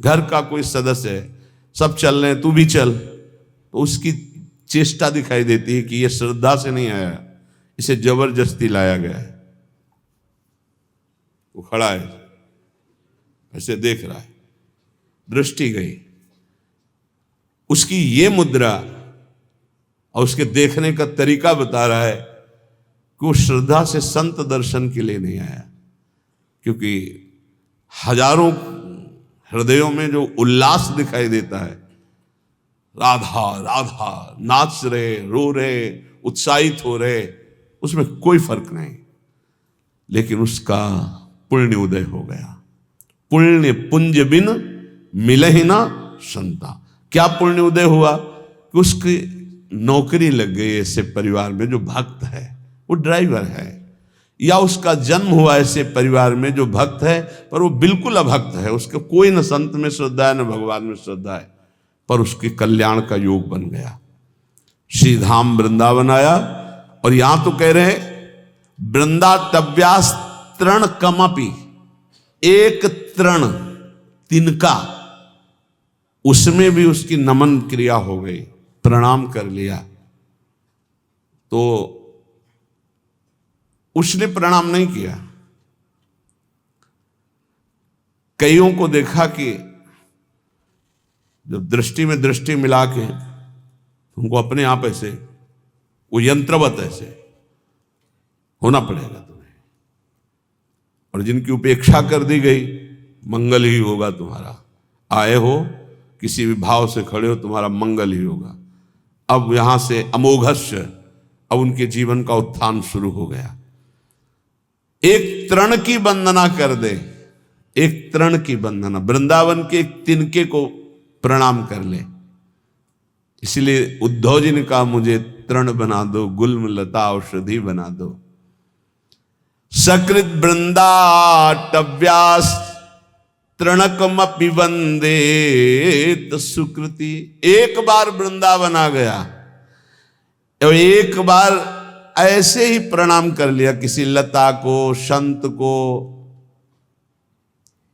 घर का कोई सदस्य है, सब चल रहे हैं तू भी चल, तो उसकी चेष्टा दिखाई देती है कि ये श्रद्धा से नहीं आया, इसे जबरदस्ती लाया गया है। वो खड़ा है, ऐसे देख रहा है, दृष्टि गई, उसकी ये मुद्रा और उसके देखने का तरीका बता रहा है कि वो श्रद्धा से संत दर्शन के लिए नहीं आया। क्योंकि हजारों हृदयों में जो उल्लास दिखाई देता है, राधा राधा नाच रहे, रो रहे, उत्साहित हो रहे, उसमें कोई फर्क नहीं। लेकिन उसका पुण्य उदय हो गया। पुण्य पुंज बिन मिले ही ना संता। क्या पुण्य उदय हुआ कि उसकी नौकरी लग गई ऐसे परिवार में जो भक्त है, वो ड्राइवर है, या उसका जन्म हुआ ऐसे परिवार में जो भक्त है पर वो बिल्कुल अभक्त है, उसके कोई न संत में श्रद्धा है न भगवान में श्रद्धा है, पर उसके कल्याण का योग बन गया। श्री धाम वृंदावन आया और यहां तो कह रहे हैं वृंदाटव्यास तृण कमपि, एक तृण तिनका, उसमें भी उसकी नमन क्रिया हो गई, प्रणाम कर लिया। तो उसने प्रणाम नहीं किया। कईयों को देखा कि जब दृष्टि में दृष्टि मिला के उनको अपने आप ऐसे, वो यंत्रवत ऐसे होना पड़ेगा तुम्हें, और जिनकी उपेक्षा कर दी गई, मंगल ही होगा तुम्हारा। आए हो किसी भी भाव से खड़े हो, तुम्हारा मंगल ही होगा। अब यहां से अमोघस्य, अब उनके जीवन का उत्थान शुरू हो गया। एक तृण की वंदना कर दे, एक तृण की वंदना, वृंदावन के एक तिनके को प्रणाम कर ले। इसलिए उद्धव जी ने कहा मुझे तृण बना दो, गुल्म लता औषधि बना दो। सकृत वृंदाटव्यास तृणकमपि वंदे सुकृति। एक बार वृंदावन आ गया, एक बार ऐसे ही प्रणाम कर लिया किसी लता को, संत को,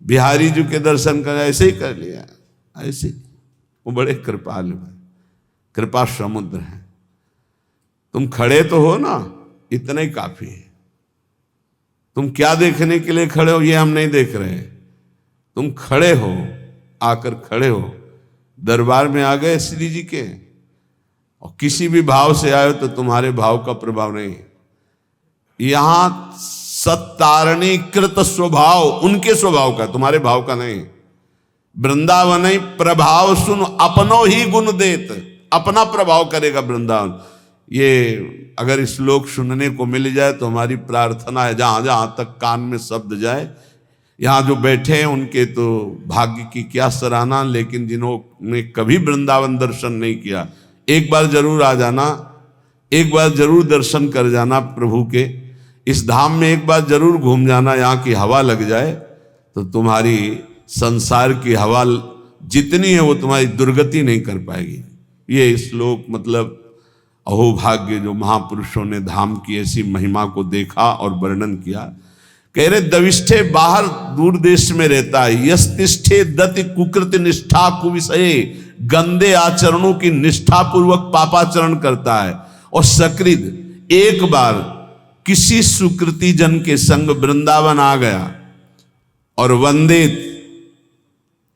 बिहारी जी के दर्शन कर ऐसे ही कर लिया, ऐसे। वो बड़े कृपालु है, कृपा समुद्र है। तुम खड़े तो हो ना, इतना ही काफी है। तुम क्या देखने के लिए खड़े हो ये हम नहीं देख रहे हैं। तुम खड़े हो, आकर खड़े हो, दरबार में आ गए श्री जी के, और किसी भी भाव से आए तो तुम्हारे भाव का प्रभाव नहीं है। यहां सत्तारणीकृत स्वभाव उनके स्वभाव का, तुम्हारे भाव का नहीं। वृंदावन ही प्रभाव सुन अपनो ही गुण देत, अपना प्रभाव करेगा वृंदावन। ये अगर श्लोक सुनने को मिल जाए तो हमारी प्रार्थना है, जहां जहां तक कान में शब्द जाए। यहाँ जो बैठे हैं उनके तो भाग्य की क्या सराहना, लेकिन जिन्होंने कभी वृंदावन दर्शन नहीं किया, एक बार जरूर आ जाना, एक बार जरूर दर्शन कर जाना प्रभु के। इस धाम में एक बार जरूर घूम जाना, यहाँ की हवा लग जाए तो तुम्हारी संसार की हवा जितनी है वो तुम्हारी दुर्गति नहीं कर पाएगी। ये श्लोक मतलब अहोभाग्य जो महापुरुषों ने धाम की ऐसी महिमा को देखा और वर्णन किया। कह रहे दविष्ठे बाहर दूर देश में रहता है, यस्तिष्ठे दति कुकृत निष्ठा कुविषये, गंदे आचरणों की निष्ठा पूर्वक पापाचरण करता है। और सकृत एक बार किसी सुकृति जन के संग वृंदावन आ गया और वंदे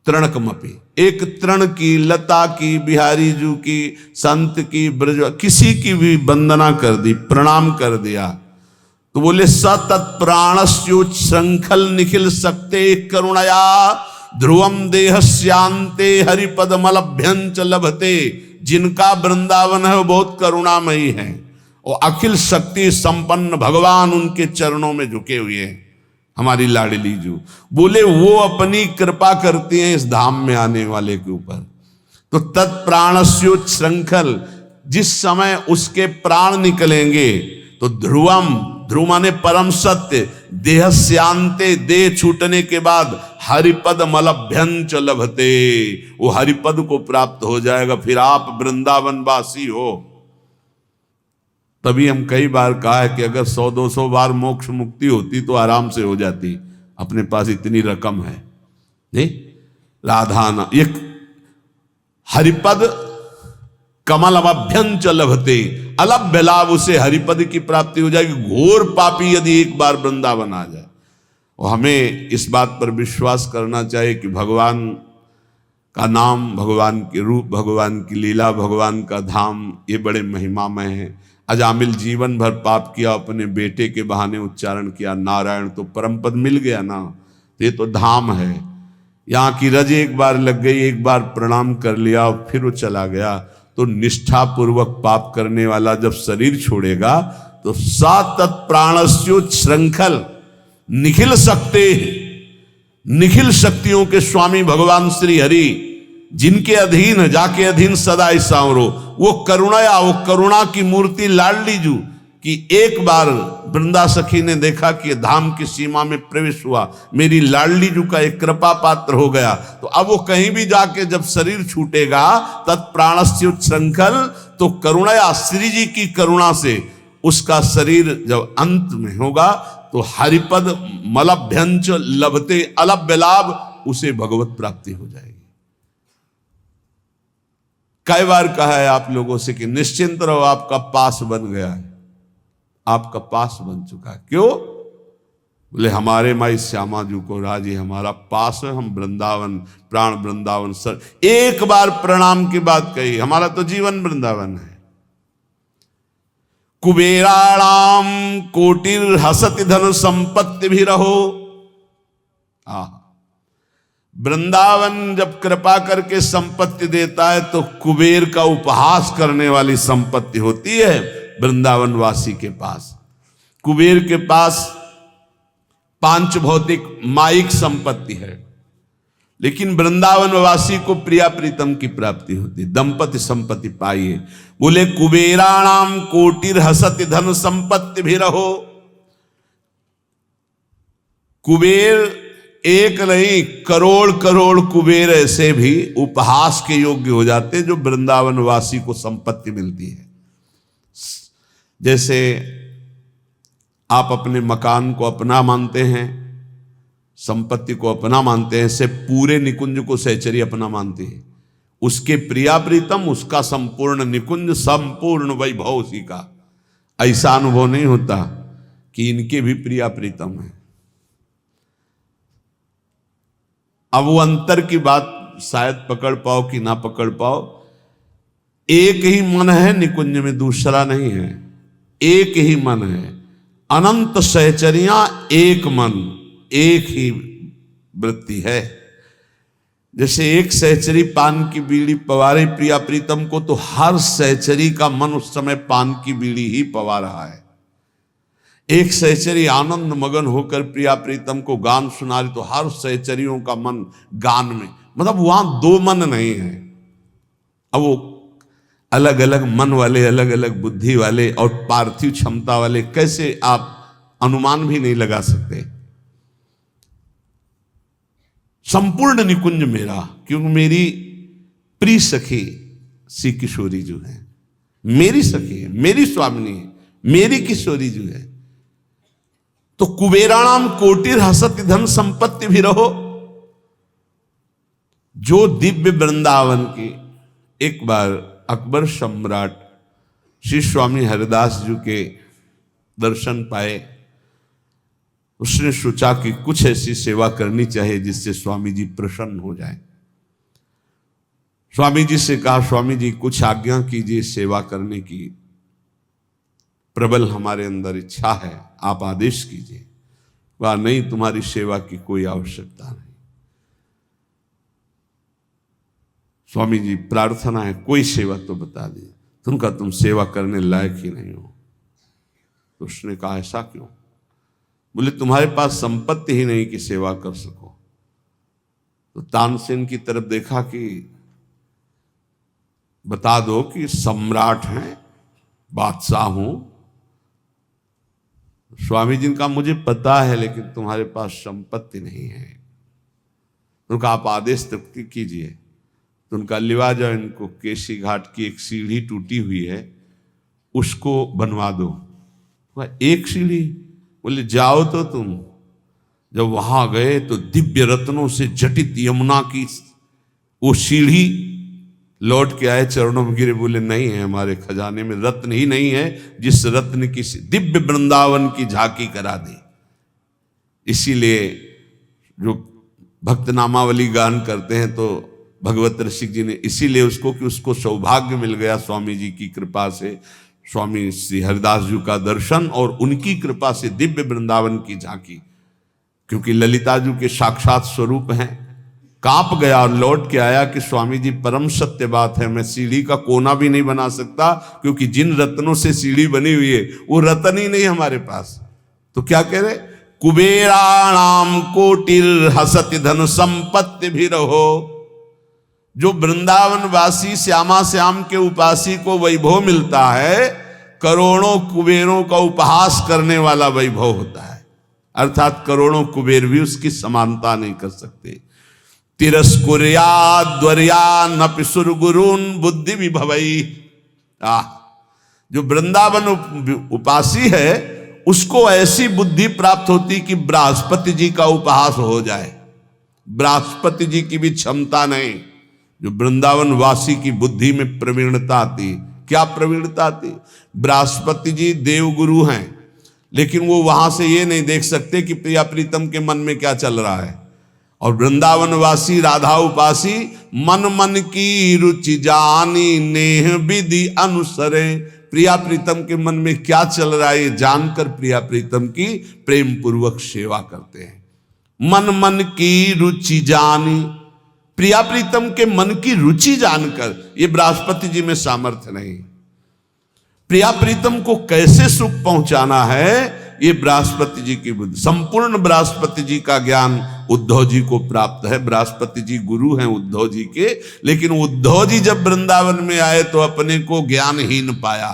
तृणकमपि, एक तृण की, लता की, बिहारी जू की, संत की, ब्रज किसी की भी वंदना कर दी, प्रणाम कर दिया, तो बोले सतत्प्राणस्योच्छृंखल निखिल सकते करुणया ध्रुवम देहस्यांते हरिपदमलभ्यंच लभते। जिनका वृंदावन है वो बहुत करुणामयी है, और अखिल शक्ति संपन्न भगवान उनके चरणों में झुके हुए हैं। हमारी लाडली जू बोले वो अपनी कृपा करती हैं इस धाम में आने वाले के ऊपर। तो तत्प्राणस्योच्छृंखल, जिस समय उसके प्राण निकलेंगे तो ध्रुवम, ध्रुव माने परम सत्य, देहस्यांते, देह छूटने के बाद हरिपद मलभ्यंच लभते, वो हरिपद को प्राप्त हो जाएगा। फिर आप वृंदावन वासी हो। तभी हम कई बार कहा है कि अगर 100-200 बार मोक्ष मुक्ति होती तो आराम से हो जाती, अपने पास इतनी रकम है नहीं। राधाना एक हरिपद कमल अभ्यंच लभते, अलभ्य लाभ उसे हरिपद की प्राप्ति हो जाएगी। घोर पापी यदि एक बार वृंदावन आ जाए, और हमें इस बात पर विश्वास करना चाहिए कि भगवान का नाम, भगवान के रूप, भगवान की लीला, भगवान का धाम ये बड़े महिमामय है। अजामिल जीवन भर पाप किया, अपने बेटे के बहाने उच्चारण किया नारायण, तो परम पद मिल गया ना। ये तो धाम है। यहाँ की रज एक बार लग गई, एक बार प्रणाम कर लिया और फिर वो चला गया। तो निष्ठा पूर्वक पाप करने वाला जब शरीर छोड़ेगा तो सतत्प्राणस्योच्छृंखल निखिल सकते, निखिल शक्तियों के स्वामी भगवान श्री हरि, जिनके अधीन जाके अधीन सदा ही सांवरो, वो करुणया, वो करुणा की मूर्ति लाडली जू कि एक बार वृंदा सखी ने देखा कि धाम की सीमा में प्रवेश हुआ, मेरी लाडली जू का एक कृपा पात्र हो गया। तो अब वो कहीं भी जाके जब शरीर छूटेगा तत्प्राणस्योच्छृंखल, तो करुणया, श्री जी की करुणा से उसका शरीर जब अंत में होगा तो हरिपद मलभ्यंच लभते, अलभ्य लाभ, उसे भगवत प्राप्ति हो जाएगी। कई बार कहा है आप लोगों से कि निश्चिंत रहो, आपका पास बन गया है, आपका पास बन चुका है। क्यों? बोले हमारे माई श्यामा जी को राजी हमारा पास है, हम वृंदावन, प्राण वृंदावन सर। एक बार प्रणाम की बात कही, हमारा तो जीवन वृंदावन है। कुबेराणाम कोटिर हसति धन संपत्ति भी रहो। वृंदावन जब कृपा करके संपत्ति देता है तो कुबेर का उपहास करने वाली संपत्ति होती है। वृंदावनवासी के पास। कुबेर के पास पांच भौतिक माइक संपत्ति है, लेकिन वृंदावनवासी को प्रिया प्रीतम की प्राप्ति होती। दंपति संपत्ति पाइए। बोले कुबेराणाम कोटिर हसति धन संपत्ति भी रहो। कुबेर एक नहीं, करोड़ करोड़ कुबेर ऐसे भी उपहास के योग्य हो जाते हैं जो वृंदावनवासी को संपत्ति मिलती है। जैसे आप अपने मकान को अपना मानते हैं, संपत्ति को अपना मानते हैं, ऐसे पूरे निकुंज को सहचरी अपना मानती है। उसके प्रिया प्रीतम, उसका संपूर्ण निकुंज, संपूर्ण वैभव उसी का। ऐसा अनुभव नहीं होता कि इनके भी प्रिया प्रीतम है। अब वो अंतर की बात शायद पकड़ पाओ कि ना पकड़ पाओ। एक ही मन है निकुंज में, दूसरा नहीं है। एक ही मन है, अनंत सहचरियां, एक मन, एक ही वृत्ति है। जैसे एक सहचरी पान की बीड़ी पवारे प्रिया प्रीतम को, तो हर सहचरी का मन उस समय पान की बीड़ी ही पवा रहा है। एक सहचरी आनंद मगन होकर प्रिया प्रीतम को गान सुना रही, तो हर सहचरियों का मन गान में, मतलब वहां दो मन नहीं है। अब वो अलग अलग मन वाले, अलग अलग बुद्धि वाले और पार्थिव क्षमता वाले, कैसे आप अनुमान भी नहीं लगा सकते। संपूर्ण निकुंज मेरा, क्योंकि मेरी प्रिय सखी श्री किशोरी जो है, मेरी सखी है, मेरी स्वामिनी है, मेरी किशोरी जो है। तो कुबेराणाम कोटिर हसति धन संपत्ति भी रहो। जो दिव्य वृंदावन की, एक बार अकबर सम्राट श्री स्वामी हरिदास जी के दर्शन पाए। उसने सोचा कि कुछ ऐसी सेवा करनी चाहिए जिससे स्वामी जी प्रसन्न हो जाए। स्वामी जी से कहा, स्वामी जी कुछ आज्ञा कीजिए सेवा करने की, प्रबल हमारे अंदर इच्छा है, आप आदेश कीजिए। कहा नहीं, तुम्हारी सेवा की कोई आवश्यकता नहीं। स्वामी जी प्रार्थना है, कोई सेवा तो बता दी। तुमका तुम सेवा करने लायक ही नहीं हो। तो उसने कहा ऐसा क्यों? बोले तुम्हारे पास संपत्ति ही नहीं कि सेवा कर सको। तो तानसेन की तरफ देखा कि बता दो कि सम्राट हैं, बादशाह हूं। स्वामी जी का मुझे पता है, लेकिन तुम्हारे पास संपत्ति नहीं है। उनका आप आदेश तक कीजिए। तो उनका लिवा जाओ, इनको केसी घाट की एक सीढ़ी टूटी हुई है, उसको बनवा दो। एक सीढ़ी? बोले जाओ तो तुम। जब वहां गए तो दिव्य रत्नों से जटित यमुना की वो सीढ़ी लौट के आए, चरणों में गिरे, बोले नहीं है, हमारे खजाने में रत्न ही नहीं है जिस रत्न की दिव्य वृंदावन की झांकी करा दी। इसीलिए जो भक्त नामावली गान करते हैं तो भगवत रसिक जी ने इसीलिए उसको, कि उसको सौभाग्य मिल गया स्वामी जी की कृपा से, स्वामी श्री हरिदास जी का दर्शन और उनकी कृपा से दिव्य वृंदावन की झांकी। क्योंकि ललिता जी के साक्षात स्वरूप हैं। कांप गया और लौट के आया कि स्वामी जी परम सत्य बात है, मैं सीढ़ी का कोना भी नहीं बना सकता, क्योंकि जिन रत्नों से सीढ़ी बनी हुई है वो रत्न ही नहीं हमारे पास। तो क्या कह रहे? कुबेराणाम कोटिर हसति धन संपत्ति भी रहो। जो वृंदावन वासी श्यामा श्याम के उपासी को वैभव मिलता है, करोड़ों कुबेरों का उपहास करने वाला वैभव होता है। अर्थात करोड़ों कुबेर भी उसकी समानता नहीं कर सकते। तिरस्कुर्याद्वर्यानपि सुरगुरून् बुद्धि विभवई। जो वृंदावन उपासी है उसको ऐसी बुद्धि प्राप्त होती कि बृहस्पति जी का उपहास हो जाए। बृहस्पति जी की भी क्षमता नहीं। जो वृंदावन वासी की बुद्धि में प्रवीणता आती। क्या प्रवीणता आती? बृहस्पति जी देवगुरु हैं, लेकिन वो वहां से ये नहीं देख सकते कि प्रिया प्रीतम के मन में क्या चल रहा है। और वृंदावन वासी राधा उपासी मन मन की रुचि जानी नेह विधि अनुसरे। प्रिया प्रीतम के मन में क्या चल रहा है ये जानकर प्रिया प्रीतम की प्रेम पूर्वक सेवा करते हैं। मन मन की रुचि जानी, प्रिया प्रीतम के मन की रुचि जानकर। ये बृहस्पति जी में सामर्थ्य नहीं। प्रिया प्रीतम को कैसे सुख पहुंचाना है, ये बृहस्पति जी की बुद्धि। संपूर्ण बृहस्पति जी का ज्ञान उद्धव जी को प्राप्त है। बृहस्पति जी गुरु हैं उद्धव जी के, लेकिन उद्धव जी जब वृंदावन में आए तो अपने को ज्ञानहीन पाया,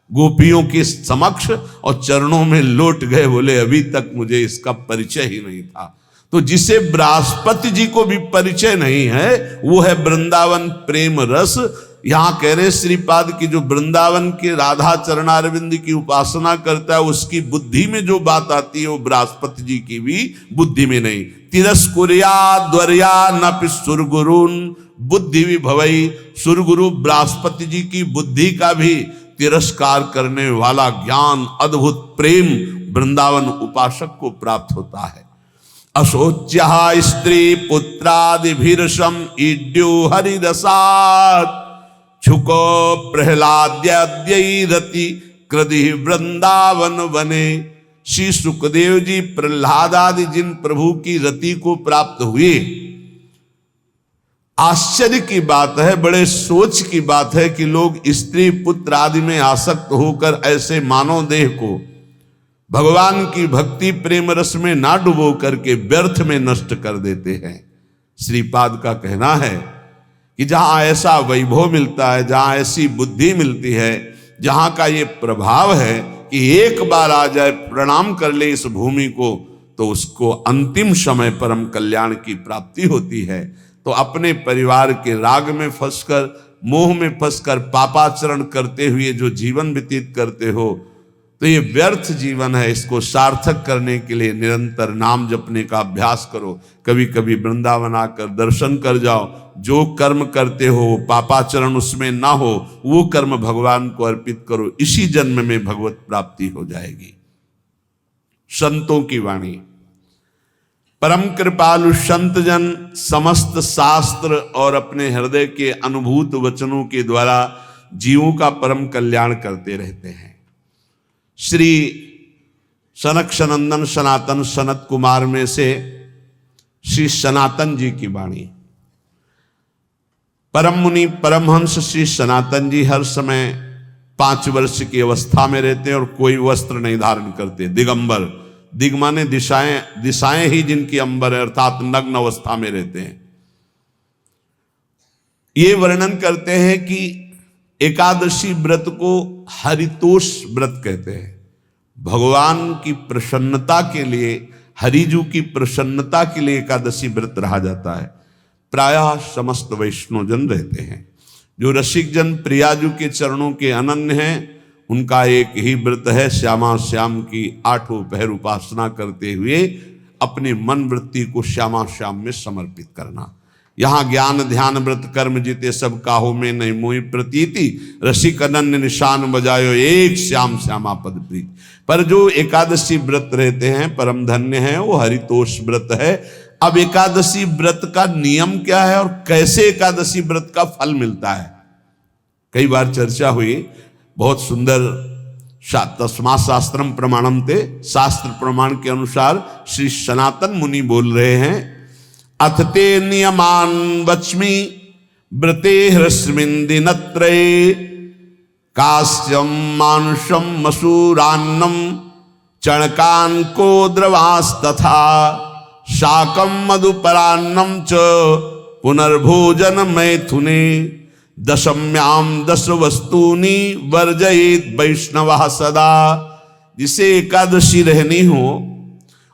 गोपियों के समक्ष और चरणों में लौट गए, बोले अभी तक मुझे इसका परिचय ही नहीं था। तो जिसे बृहस्पति जी को भी परिचय नहीं है, वो है वृंदावन प्रेम रस। यहां कह रहे श्रीपाद की जो वृंदावन के राधा चरणारविंद की उपासना करता है, उसकी बुद्धि में जो बात आती है वो बृहस्पति जी की भी बुद्धि में नहीं। तिरस्कुर्या द्वर्या न सुरगुरुन बुद्धि विभवई। सुरगुरु बृहस्पति जी की बुद्धि का भी तिरस्कार करने वाला ज्ञान, अद्भुत प्रेम वृंदावन उपासक को प्राप्त होता है। अशोच्य स्त्री पुत्रादिभिर्षम ईड्यो हरिरसात् छुको प्रहलाद्यरति कृदि वृंदावन बने। श्री सुखदेव जी प्रहलाद आदि जिन प्रभु की रति को प्राप्त हुए, आश्चर्य की बात है, बड़े सोच की बात है कि लोग स्त्री पुत्र आदि में आसक्त होकर ऐसे मानव देह को भगवान की भक्ति प्रेम रस में ना डुबो करके व्यर्थ में नष्ट कर देते हैं। श्रीपाद का कहना है कि जहां ऐसा वैभव मिलता है, जहां ऐसी बुद्धि मिलती है, जहां का ये प्रभाव है कि एक बार आ जाए प्रणाम कर ले इस भूमि को, तो उसको अंतिम समय परम कल्याण की प्राप्ति होती है। तो अपने परिवार के राग में फंसकर, मोह में फंसकर पापाचरण करते हुए जो जीवन व्यतीत करते हो, तो ये व्यर्थ जीवन है। इसको सार्थक करने के लिए निरंतर नाम जपने का अभ्यास करो। कभी कभी वृंदावन आकर दर्शन कर जाओ। जो कर्म करते हो पापाचरण उसमें ना हो, वो कर्म भगवान को अर्पित करो। इसी जन्म में भगवत प्राप्ति हो जाएगी। संतों की वाणी। परम कृपालु संत जन समस्त शास्त्र और अपने हृदय के अनुभूत वचनों के द्वारा जीवों का परम कल्याण करते रहते हैं। श्री सनक सनंदन सनातन सनत कुमार में से श्री सनातन जी की वाणी। परम मुनि परमहंस श्री सनातन जी हर समय 5 वर्ष की अवस्था में रहते हैं और कोई वस्त्र नहीं धारण करते। दिगंबर, दिग माने दिशाएं, दिशाएं ही जिनकी अंबर है, अर्थात नग्न अवस्था में रहते हैं। ये वर्णन करते हैं कि एकादशी व्रत को हरितोष व्रत कहते हैं। भगवान की प्रसन्नता के लिए, हरिजू की प्रसन्नता के लिए एकादशी व्रत रहा जाता है। प्रायः समस्त वैष्णव जन रहते हैं। जो रसिक जन प्रियाजू के चरणों के अनन्य हैं, उनका एक ही व्रत है, श्यामा श्याम की 8 पहर उपासना करते हुए अपनी मन वृत्ति को श्यामा श्याम में समर्पित करना। यहाँ ज्ञान ध्यान व्रत कर्म जीते सब काहो में नहीं मोहि प्रतीति, रसिक अनन्य निशान बजायो एक श्याम श्यामा पद प्रीति। पर जो एकादशी व्रत रहते हैं परम धन्य है, वो हरितोष व्रत है। अब एकादशी व्रत का नियम क्या है और कैसे एकादशी व्रत का फल मिलता है, कई बार चर्चा हुई। बहुत सुंदर तस्मा शास्त्रम प्रमाणम थे, शास्त्र प्रमाण के अनुसार श्री सनातन मुनि बोल रहे हैं। अथ ते नियमान वच्मि व्रते ह्रस्मिन् दिनत्रये कास्यम मानुषम मसूरान्नम चणकान को द्रवास्तथा शाकम मधुपरान्नम च पुनर्भोजन मैथुने दशम्याम 10 वस्तूनि वर्जयेत वैष्णवः सदा। जिसे एकादशी रहनी हो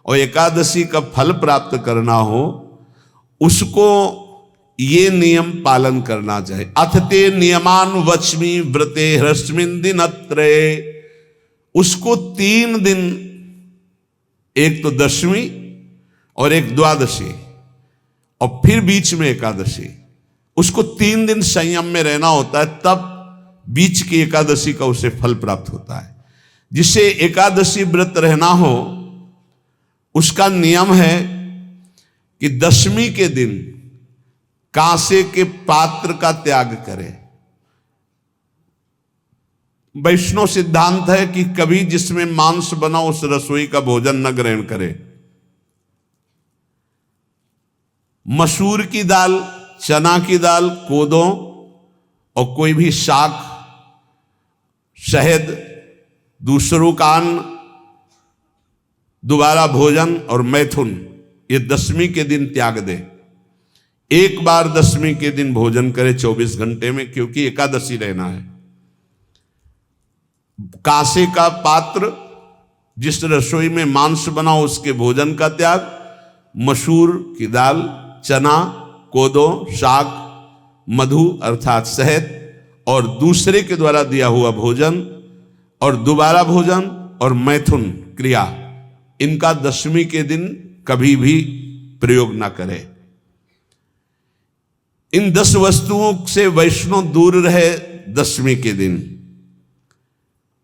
और एकादशी का फल प्राप्त करना हो, उसको ये नियम पालन करना चाहिए। अथ ते नियमान वच्मि व्रते ह्रस्मिन् दिनत्रये। उसको 3 दिन, एक तो दशमी और एक द्वादशी और फिर बीच में एकादशी, उसको 3 दिन संयम में रहना होता है, तब बीच की एकादशी का उसे फल प्राप्त होता है। जिसे एकादशी व्रत रहना हो उसका नियम है कि दशमी के दिन कांसे के पात्र का त्याग करे। वैष्णव सिद्धांत है कि कभी जिसमें मांस बना उस रसोई का भोजन न ग्रहण करे। मसूर की दाल, चना की दाल, कोदो और कोई भी शाक, शहद, दूसरों का अन्न, दोबारा भोजन और मैथुन, ये दशमी के दिन त्याग दे। एक बार दशमी के दिन भोजन करे 24 घंटे में, क्योंकि एकादशी रहना है। कांसे का पात्र, जिस रसोई में मांस बना उसके भोजन का त्याग, मसूर की दाल, चना, कोदो, साग, मधु अर्थात शहद और दूसरे के द्वारा दिया हुआ भोजन और दोबारा भोजन और मैथुन क्रिया, इनका दशमी के दिन कभी भी प्रयोग ना करें। इन 10 वस्तुओं से वैष्णव दूर रहे दशमी के दिन।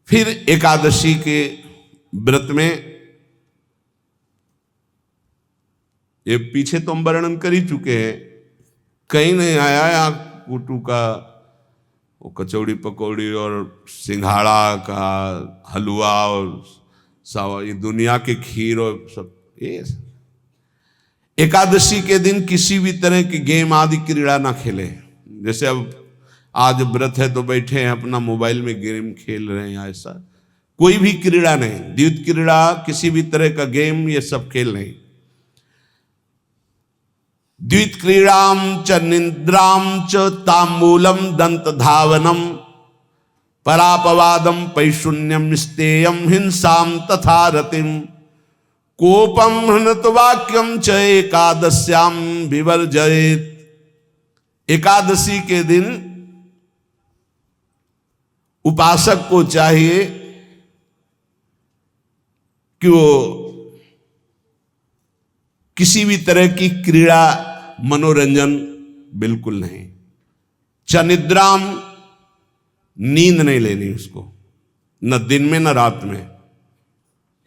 फिर एकादशी के व्रत में, ये पीछे तो हम वर्णन कर ही चुके हैं, कहीं नहीं आया यहाँ कुटू का वो कचौड़ी पकौड़ी और सिंघाड़ा का हलवा और सावा, ये दुनिया के खीर और सब। ये एकादशी के दिन किसी भी तरह की गेम आदि क्रीड़ा ना खेले। जैसे अब आज व्रत है तो बैठे हैं अपना मोबाइल में गेम खेल रहे हैं, ऐसा कोई भी क्रीड़ा नहीं। द्वैत क्रीड़ा, किसी भी तरह का गेम, ये सब खेल नहीं। द्वैत क्रीड़ाम च निद्राम च तांबूलम दंत धावनम परापवादम पैशून्यम स्तेयम हिंसाम तथा रतिम कोपम हनत वाक्यम च एकादश्याम विवर्जयेत। एकादशी के दिन उपासक को चाहिए कि वो किसी भी तरह की क्रीड़ा, मनोरंजन बिल्कुल नहीं। चनिद्राम, नींद नहीं लेनी उसको, न दिन में न रात में,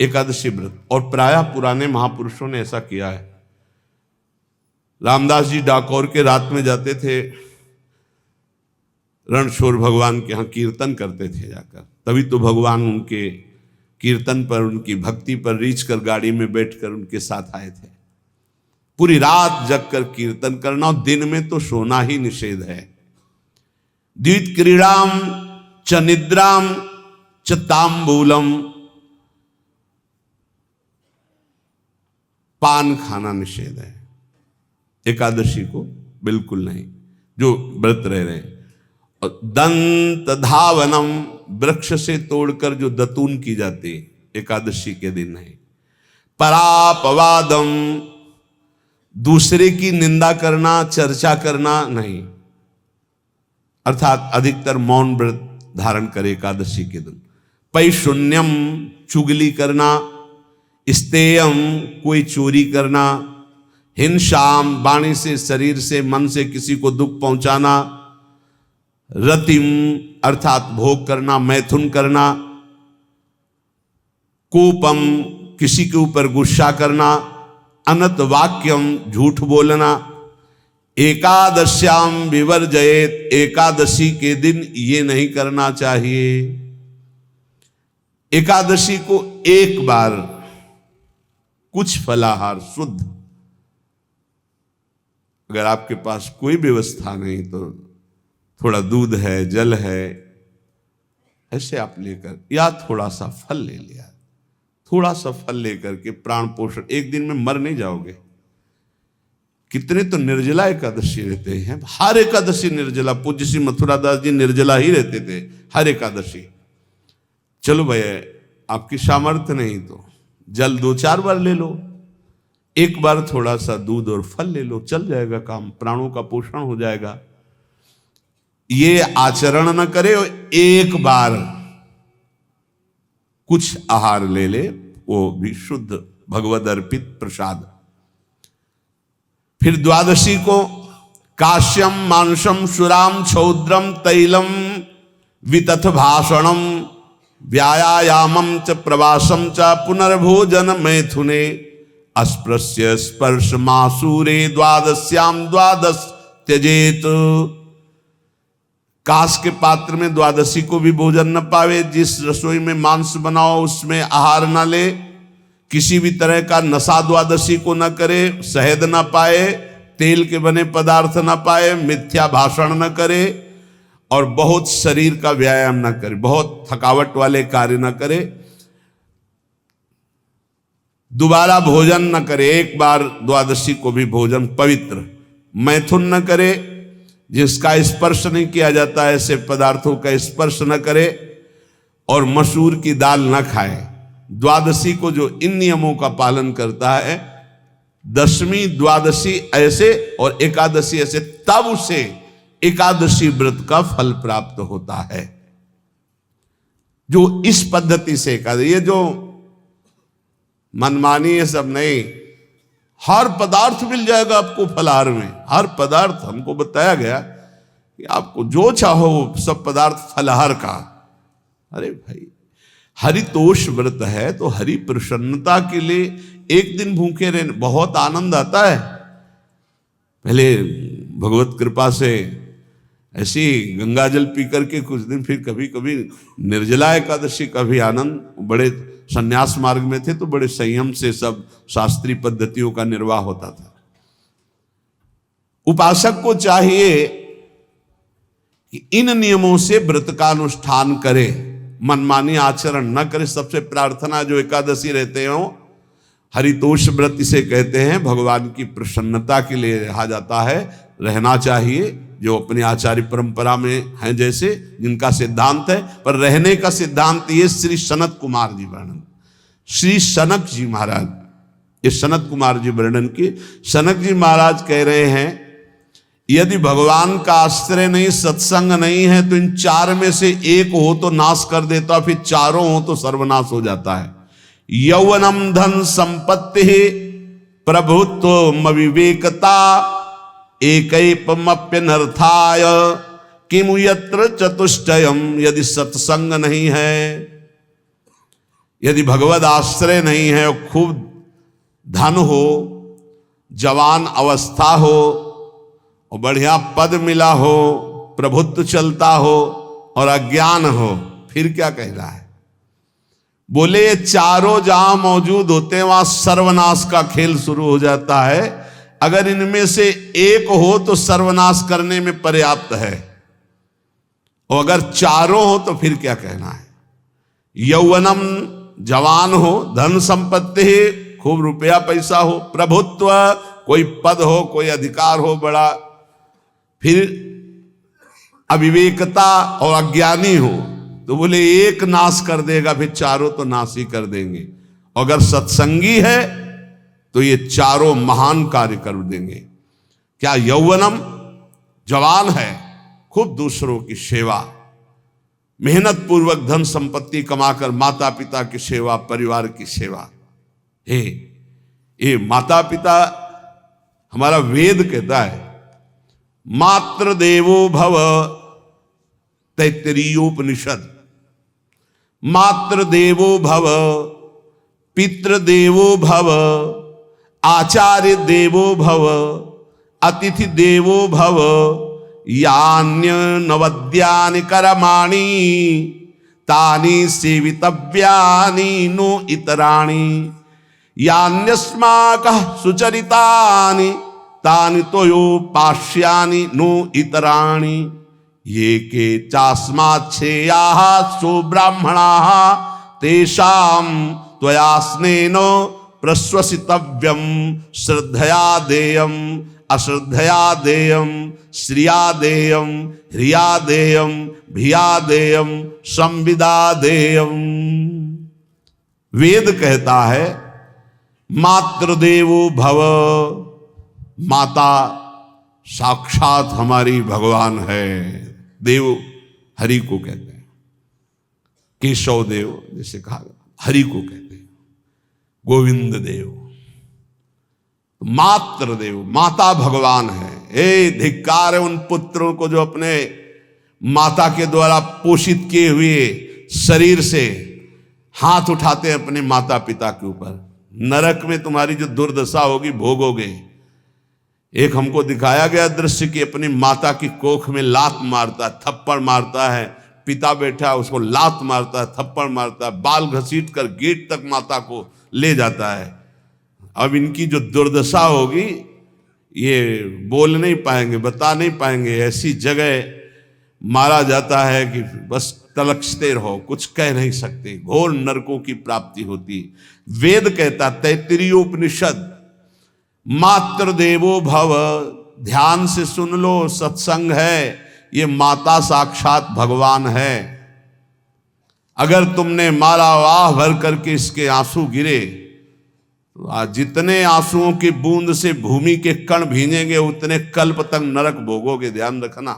एकादशी व्रत। और प्रायः पुराने महापुरुषों ने ऐसा किया है। रामदास जी डाकोर के रात में जाते थे, रणछोड़ भगवान के यहाँ कीर्तन करते थे जाकर। तभी तो भगवान उनके कीर्तन पर, उनकी भक्ति पर रीझ कर गाड़ी में बैठकर उनके साथ आए थे। पूरी रात जगकर कीर्तन करना, और दिन में तो सोना ही निषेध है। द्वैत क्रीड़ाम च निद्राम च तांबूलम, पान खाना निषेध है एकादशी को, बिल्कुल नहीं, जो व्रत रह रहे हैं। और दंत धावनम, वृक्ष से तोड़कर जो दतून की जाती एकादशी के दिन नहीं। परापवादम, दूसरे की निंदा करना, चर्चा करना नहीं, अर्थात अधिकतर मौन व्रत धारण करे एकादशी के दिन। पैशून्यम, चुगली करना। स्तेयम, कोई चोरी करना। हिंसाम, वाणी से, शरीर से, मन से किसी को दुख पहुंचाना। रतिम, अर्थात भोग करना, मैथुन करना। कोपम, किसी के ऊपर गुस्सा करना। अनत वाक्यम, झूठ बोलना। एकादश्याम विवर्जयेत, एकादशी के दिन ये नहीं करना चाहिए। एकादशी को एक बार कुछ फलाहार शुद्ध, अगर आपके पास कोई व्यवस्था नहीं तो थोड़ा दूध है, जल है, ऐसे आप लेकर, या थोड़ा सा फल ले लिया, थोड़ा सा फल लेकर के प्राण पोषण, एक दिन में मर नहीं जाओगे। कितने तो निर्जला एकादशी रहते हैं, हर एकादशी निर्जला। पूज्य श्री मथुरादास जी निर्जला ही रहते थे हर एकादशी। चलो भैया, आपकी सामर्थ्य नहीं तो जल 2-4 बार ले लो, एक बार थोड़ा सा दूध और फल ले लो, चल जाएगा काम, प्राणों का पोषण हो जाएगा। ये आचरण न करे, एक बार कुछ आहार ले ले, वो भी शुद्ध भगवद अर्पित प्रसाद। फिर द्वादशी को काश्यम मांसम सुराम छौद्रम तैलम वितथ भाषणम व्यायामम च प्रवासम च पुनर्भोजन मैथुने अस्पृश्य स्पर्श मासूरे द्वादश्याम द्वादश त्यजेत। कांस के पात्र में द्वादशी को भी भोजन न पावे। जिस रसोई में मांस बनाओ उसमें आहार न ले। किसी भी तरह का नशा द्वादशी को न करे। शहद न पाए, तेल के बने पदार्थ न पाए, मिथ्या भाषण न करे और बहुत शरीर का व्यायाम ना करे, बहुत थकावट वाले कार्य ना करे, दोबारा भोजन न करे, एक बार द्वादशी को भी भोजन पवित्र, मैथुन न करे, जिसका स्पर्श नहीं किया जाता ऐसे पदार्थों का स्पर्श न करे, और मसूर की दाल न खाए। द्वादशी को जो इन नियमों का पालन करता है, दशमी द्वादशी ऐसे और एकादशी ऐसे, तब उसे एकादशी व्रत का फल प्राप्त होता है। जो इस पद्धति से एकादशी, ये जो मनमानी है सब नहीं, हर पदार्थ मिल जाएगा आपको फलाहार में, हर पदार्थ हमको बताया गया कि आपको जो चाहो सब पदार्थ फलाहार का। अरे भाई, हरितोष व्रत है तो हरि प्रसन्नता के लिए एक दिन भूखे रहने बहुत आनंद आता है। पहले भगवत कृपा से ऐसी गंगा जल पी करके कुछ दिन, फिर कभी कभी निर्जला एकादशी का भी आनंद। बड़े संन्यास मार्ग में थे तो बड़े संयम से सब शास्त्रीय पद्धतियों का निर्वाह होता था। उपासक को चाहिए कि इन नियमों से व्रत का अनुष्ठान करे, मनमानी आचरण न करे। सबसे प्रार्थना जो एकादशी रहते हो, हरितोष व्रत इसे कहते हैं, भगवान की प्रसन्नता के लिए रहा जाता है, रहना चाहिए। जो अपनी आचार्य परंपरा में हैं, जैसे जिनका सिद्धांत है, पर रहने का सिद्धांत ये श्री सनत कुमार जी वर्णन, श्री सनक जी महाराज, ये सनत कुमार जी वर्णन की। सनक जी महाराज कह रहे हैं, यदि भगवान का आश्रय नहीं, सत्संग नहीं है, तो इन चार में से एक हो तो नाश कर देता, फिर चारों हो तो सर्वनाश हो जाता है। यौवनम धन संपत्ति प्रभुत्व विवेकता एकैपमप्यनर्थाय किमु यत्र चतुष्टयम। यदि सत्संग नहीं है, यदि भगवद आश्रय नहीं है, और खूब धन हो, जवान अवस्था हो, और बढ़िया पद मिला हो, प्रभुत्व चलता हो, और अज्ञान हो, फिर क्या कहना है? बोले ये चारों जहां मौजूद होते हैं वहां सर्वनाश का खेल शुरू हो जाता है। अगर इनमें से एक हो तो सर्वनाश करने में पर्याप्त है, और अगर चारों हो तो फिर क्या कहना है? यौवनम जवान हो, धन संपत्ति खूब रुपया पैसा हो, प्रभुत्व कोई पद हो, कोई अधिकार हो बड़ा, फिर अविवेकता और अज्ञानी हो, तो बोले एक नाश कर देगा, फिर चारों तो नाश ही कर देंगे। अगर सत्संगी है तो ये चारों महान कार्य कर देंगे। क्या यौवनम जवान है, खूब दूसरों की सेवा, मेहनत पूर्वक धन संपत्ति कमाकर माता पिता की सेवा, परिवार की सेवा। हे ये माता पिता, हमारा वेद कहता है मातृ देवो भव, तैत्तरीयोपनिषद, मातृ देवो भव, पितृ देवो भव, आचार्य देवो भव, अतिथि देवो भव, यान्य नवद्यानि कर्माणि तानि सेवितव्यानि नो इतराणि, यान्यस्माकः सुचरितानि तानि तोयोपास्यानि नो इतराणि, ये के चास्माच्छेयाः सो ब्राह्मणाः तेषां त्वया स्नेन प्रश्वसितव्यम, श्रद्धया देयम, अश्रद्धया देयम, श्रिया देयम, ह्रिया देयम, भिया देयम, संविदा देयम। वेद कहता है मातृदेवो भव, माता साक्षात हमारी भगवान है। देव हरि को कहते हैं, केशव देव जैसे कहा, हरि को कहते हैं गोविंद देव। मातृ देव, माता भगवान है। ए धिक्कार है उन पुत्रों को जो अपने माता के द्वारा पोषित किए हुए शरीर से हाथ उठाते हैं अपने माता पिता के ऊपर। नरक में तुम्हारी जो दुर्दशा होगी भोगोगे। एक हमको दिखाया गया दृश्य कि अपनी माता की कोख में लात मारता है, थप्पड़ मारता है, पिता बैठा है उसको लात मारता है, थप्पड़ मारता है, बाल घसीट कर गेट तक माता को ले जाता है। अब इनकी जो दुर्दशा होगी ये बोल नहीं पाएंगे, बता नहीं पाएंगे। ऐसी जगह मारा जाता है कि बस तलक्षते रहो, कुछ कह नहीं सकते, घोर नरकों की प्राप्ति होती। वेद कहता, तैत्तिरीयोपनिषद, मातृ देवो भव, ध्यान से सुन लो, सत्संग है, ये माता साक्षात भगवान है। अगर तुमने मारा वाह भर करके इसके आंसू गिरे तो आज जितने आंसुओं की बूंद से भूमि के कण भींजेंगे उतने कल्प तक नरक भोगोगे, ध्यान रखना।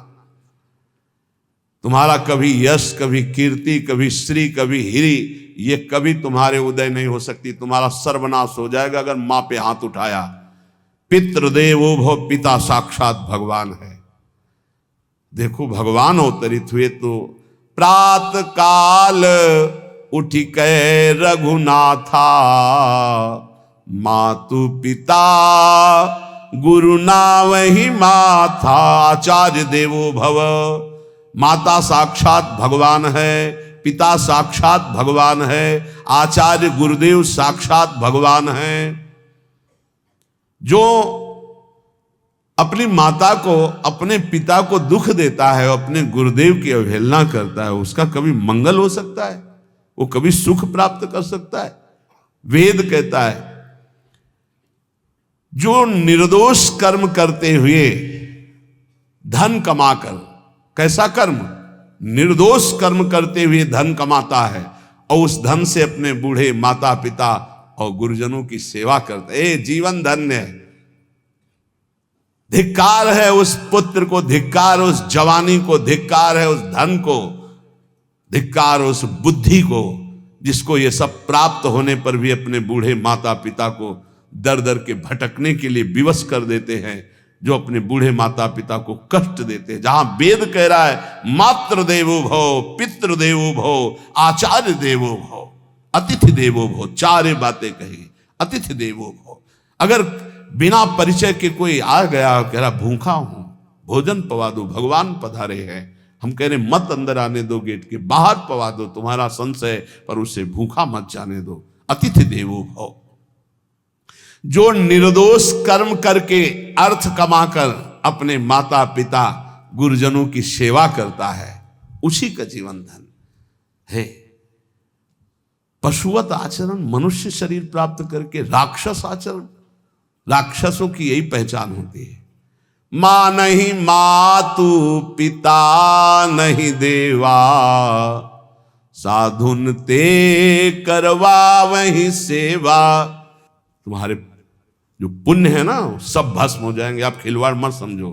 तुम्हारा कभी यश, कभी कीर्ति, कभी श्री, कभी हिरी, ये कभी तुम्हारे उदय नहीं हो सकती। तुम्हारा सर्वनाश हो जाएगा अगर मां पे हाथ उठाया। पितृदेवो भव, पिता साक्षात भगवान है। देखो भगवान अवतरित हुए तो प्रात काल उठ कै रघुनाथा, मातु पिता गुरु नावहि माथा। आचार्य देवो भव, माता साक्षात भगवान है, पिता साक्षात भगवान है, आचार्य गुरुदेव साक्षात भगवान है। जो अपनी माता को, अपने पिता को दुख देता है, अपने गुरुदेव की अवहेलना करता है, उसका कभी मंगल हो सकता है? वो कभी सुख प्राप्त कर सकता है? वेद कहता है जो निर्दोष कर्म करते हुए धन कमाकर, कैसा कर्म? निर्दोष कर्म करते हुए धन कमाता है और उस धन से अपने बूढ़े माता पिता और गुरुजनों की सेवा करता है, जीवन धन्य है। धिक्कार है उस पुत्र को, धिक्कार उस जवानी को, धिक्कार है उस धन को, धिक्कार उस बुद्धि को जिसको ये सब प्राप्त होने पर भी अपने बूढ़े माता पिता को दर दर के भटकने के लिए विवश कर देते हैं, जो अपने बूढ़े माता पिता को कष्ट देते हैं। जहां वेद कह रहा है मातृ देवो भव, पितृ देवो भव, आचार्य देवो भव, अतिथि देवो भव, चारे बातें कही, अतिथि देवो भव। अगर बिना परिचय के कोई आ गया, कह रहा भूखा हूं, भोजन पवा दो, भगवान पधारे हैं, हम कह रहे मत अंदर आने दो, गेट के बाहर पवा दो, तुम्हारा संशय, पर उसे भूखा मत जाने दो। अतिथि देवो भव। जो निर्दोष कर्म करके अर्थ कमाकर अपने माता पिता गुरुजनों की सेवा करता है, उसी का जीवन धन है। पशुवत आचरण, मनुष्य शरीर प्राप्त करके राक्षस आचरण, राक्षसों की यही पहचान होती है। मां नहीं मातु, पिता नहीं देवा, साधुन ते करवा वही सेवा। तुम्हारे जो पुण्य है ना सब भस्म हो जाएंगे, आप खिलवाड़ मत समझो।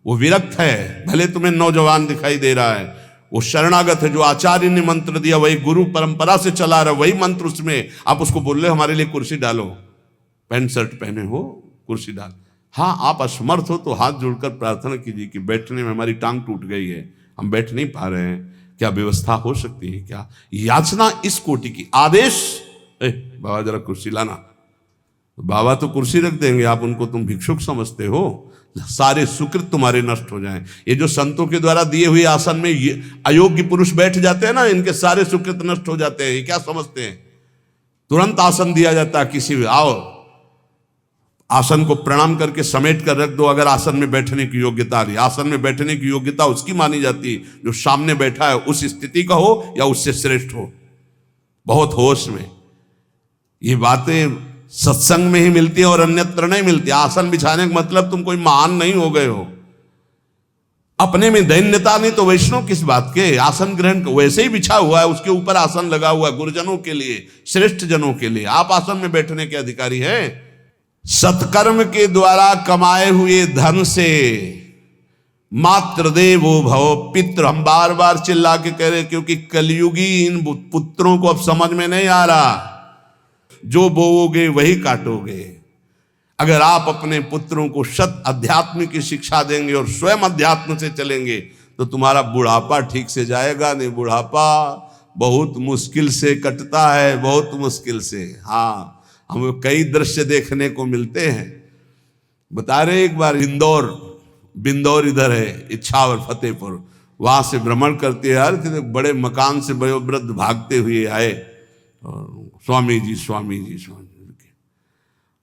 वो विरक्त है, भले तुम्हें नौजवान दिखाई दे रहा है, वो शरणागत है। जो आचार्य ने मंत्र दिया वही गुरु परंपरा से चला रहा, वही मंत्र उसमें। आप उसको बोल रहे हमारे लिए कुर्सी डालो, पैंट शर्ट पहने हो, कुर्सी डाल। हाँ, आप असमर्थ हो तो हाथ जोड़कर प्रार्थना कीजिए कि बैठने में हमारी टांग टूट गई है, हम बैठ नहीं पा रहे हैं, क्या व्यवस्था हो सकती है क्या? याचना इस कोटि की। आदेश, बाबा जरा कुर्सी लाना, बाबा तो कुर्सी रख देंगे, आप उनको तुम भिक्षुक समझते हो, सारे सुकृत तुम्हारे नष्ट हो जाएं। ये जो संतों के द्वारा दिए हुए आसन में ये अयोग्य पुरुष बैठ जाते हैं ना, इनके सारे सुकृत नष्ट हो जाते हैं। ये क्या समझते हैं? तुरंत आसन दिया जाता है किसी भी, आओ आसन को प्रणाम करके समेट कर रख दो। अगर आसन में बैठने की योग्यता रही, आसन में बैठने की योग्यता उसकी मानी जाती है जो सामने बैठा है, उस स्थिति का हो या उससे श्रेष्ठ हो। बहुत होश में ये बातें सत्संग में ही मिलती है और अन्यत्र नहीं मिलती। आसन बिछाने का मतलब तुम कोई महान नहीं हो गए हो, अपने में दैन्यता नहीं तो वैष्णव किस बात के? आसन ग्रहण वैसे ही बिछा हुआ है, उसके ऊपर आसन लगा हुआ है गुरुजनों के लिए, श्रेष्ठ जनों के लिए। आप आसन में बैठने के अधिकारी हैं। सत्कर्म के द्वारा कमाए हुए धन से मातृदेवो भव, पितृ, हम बार बार चिल्ला के कह रहे क्योंकि कलयुगी इन पुत्रों को अब समझ में नहीं आ रहा। जो बोओगे वही काटोगे। अगर आप अपने पुत्रों को सत अध्यात्म की शिक्षा देंगे और स्वयं अध्यात्म से चलेंगे तो तुम्हारा बुढ़ापा ठीक से जाएगा नहीं। बुढ़ापा बहुत मुश्किल से कटता है, बहुत मुश्किल से। हाँ, हमें कई दृश्य देखने को मिलते हैं। बता रहे एक बार बिंदौर इधर है, इच्छावर फतेहपुर, वहां से भ्रमण करते यार, बड़े मकान से वयोवृद्ध भागते हुए आए और स्वामी जी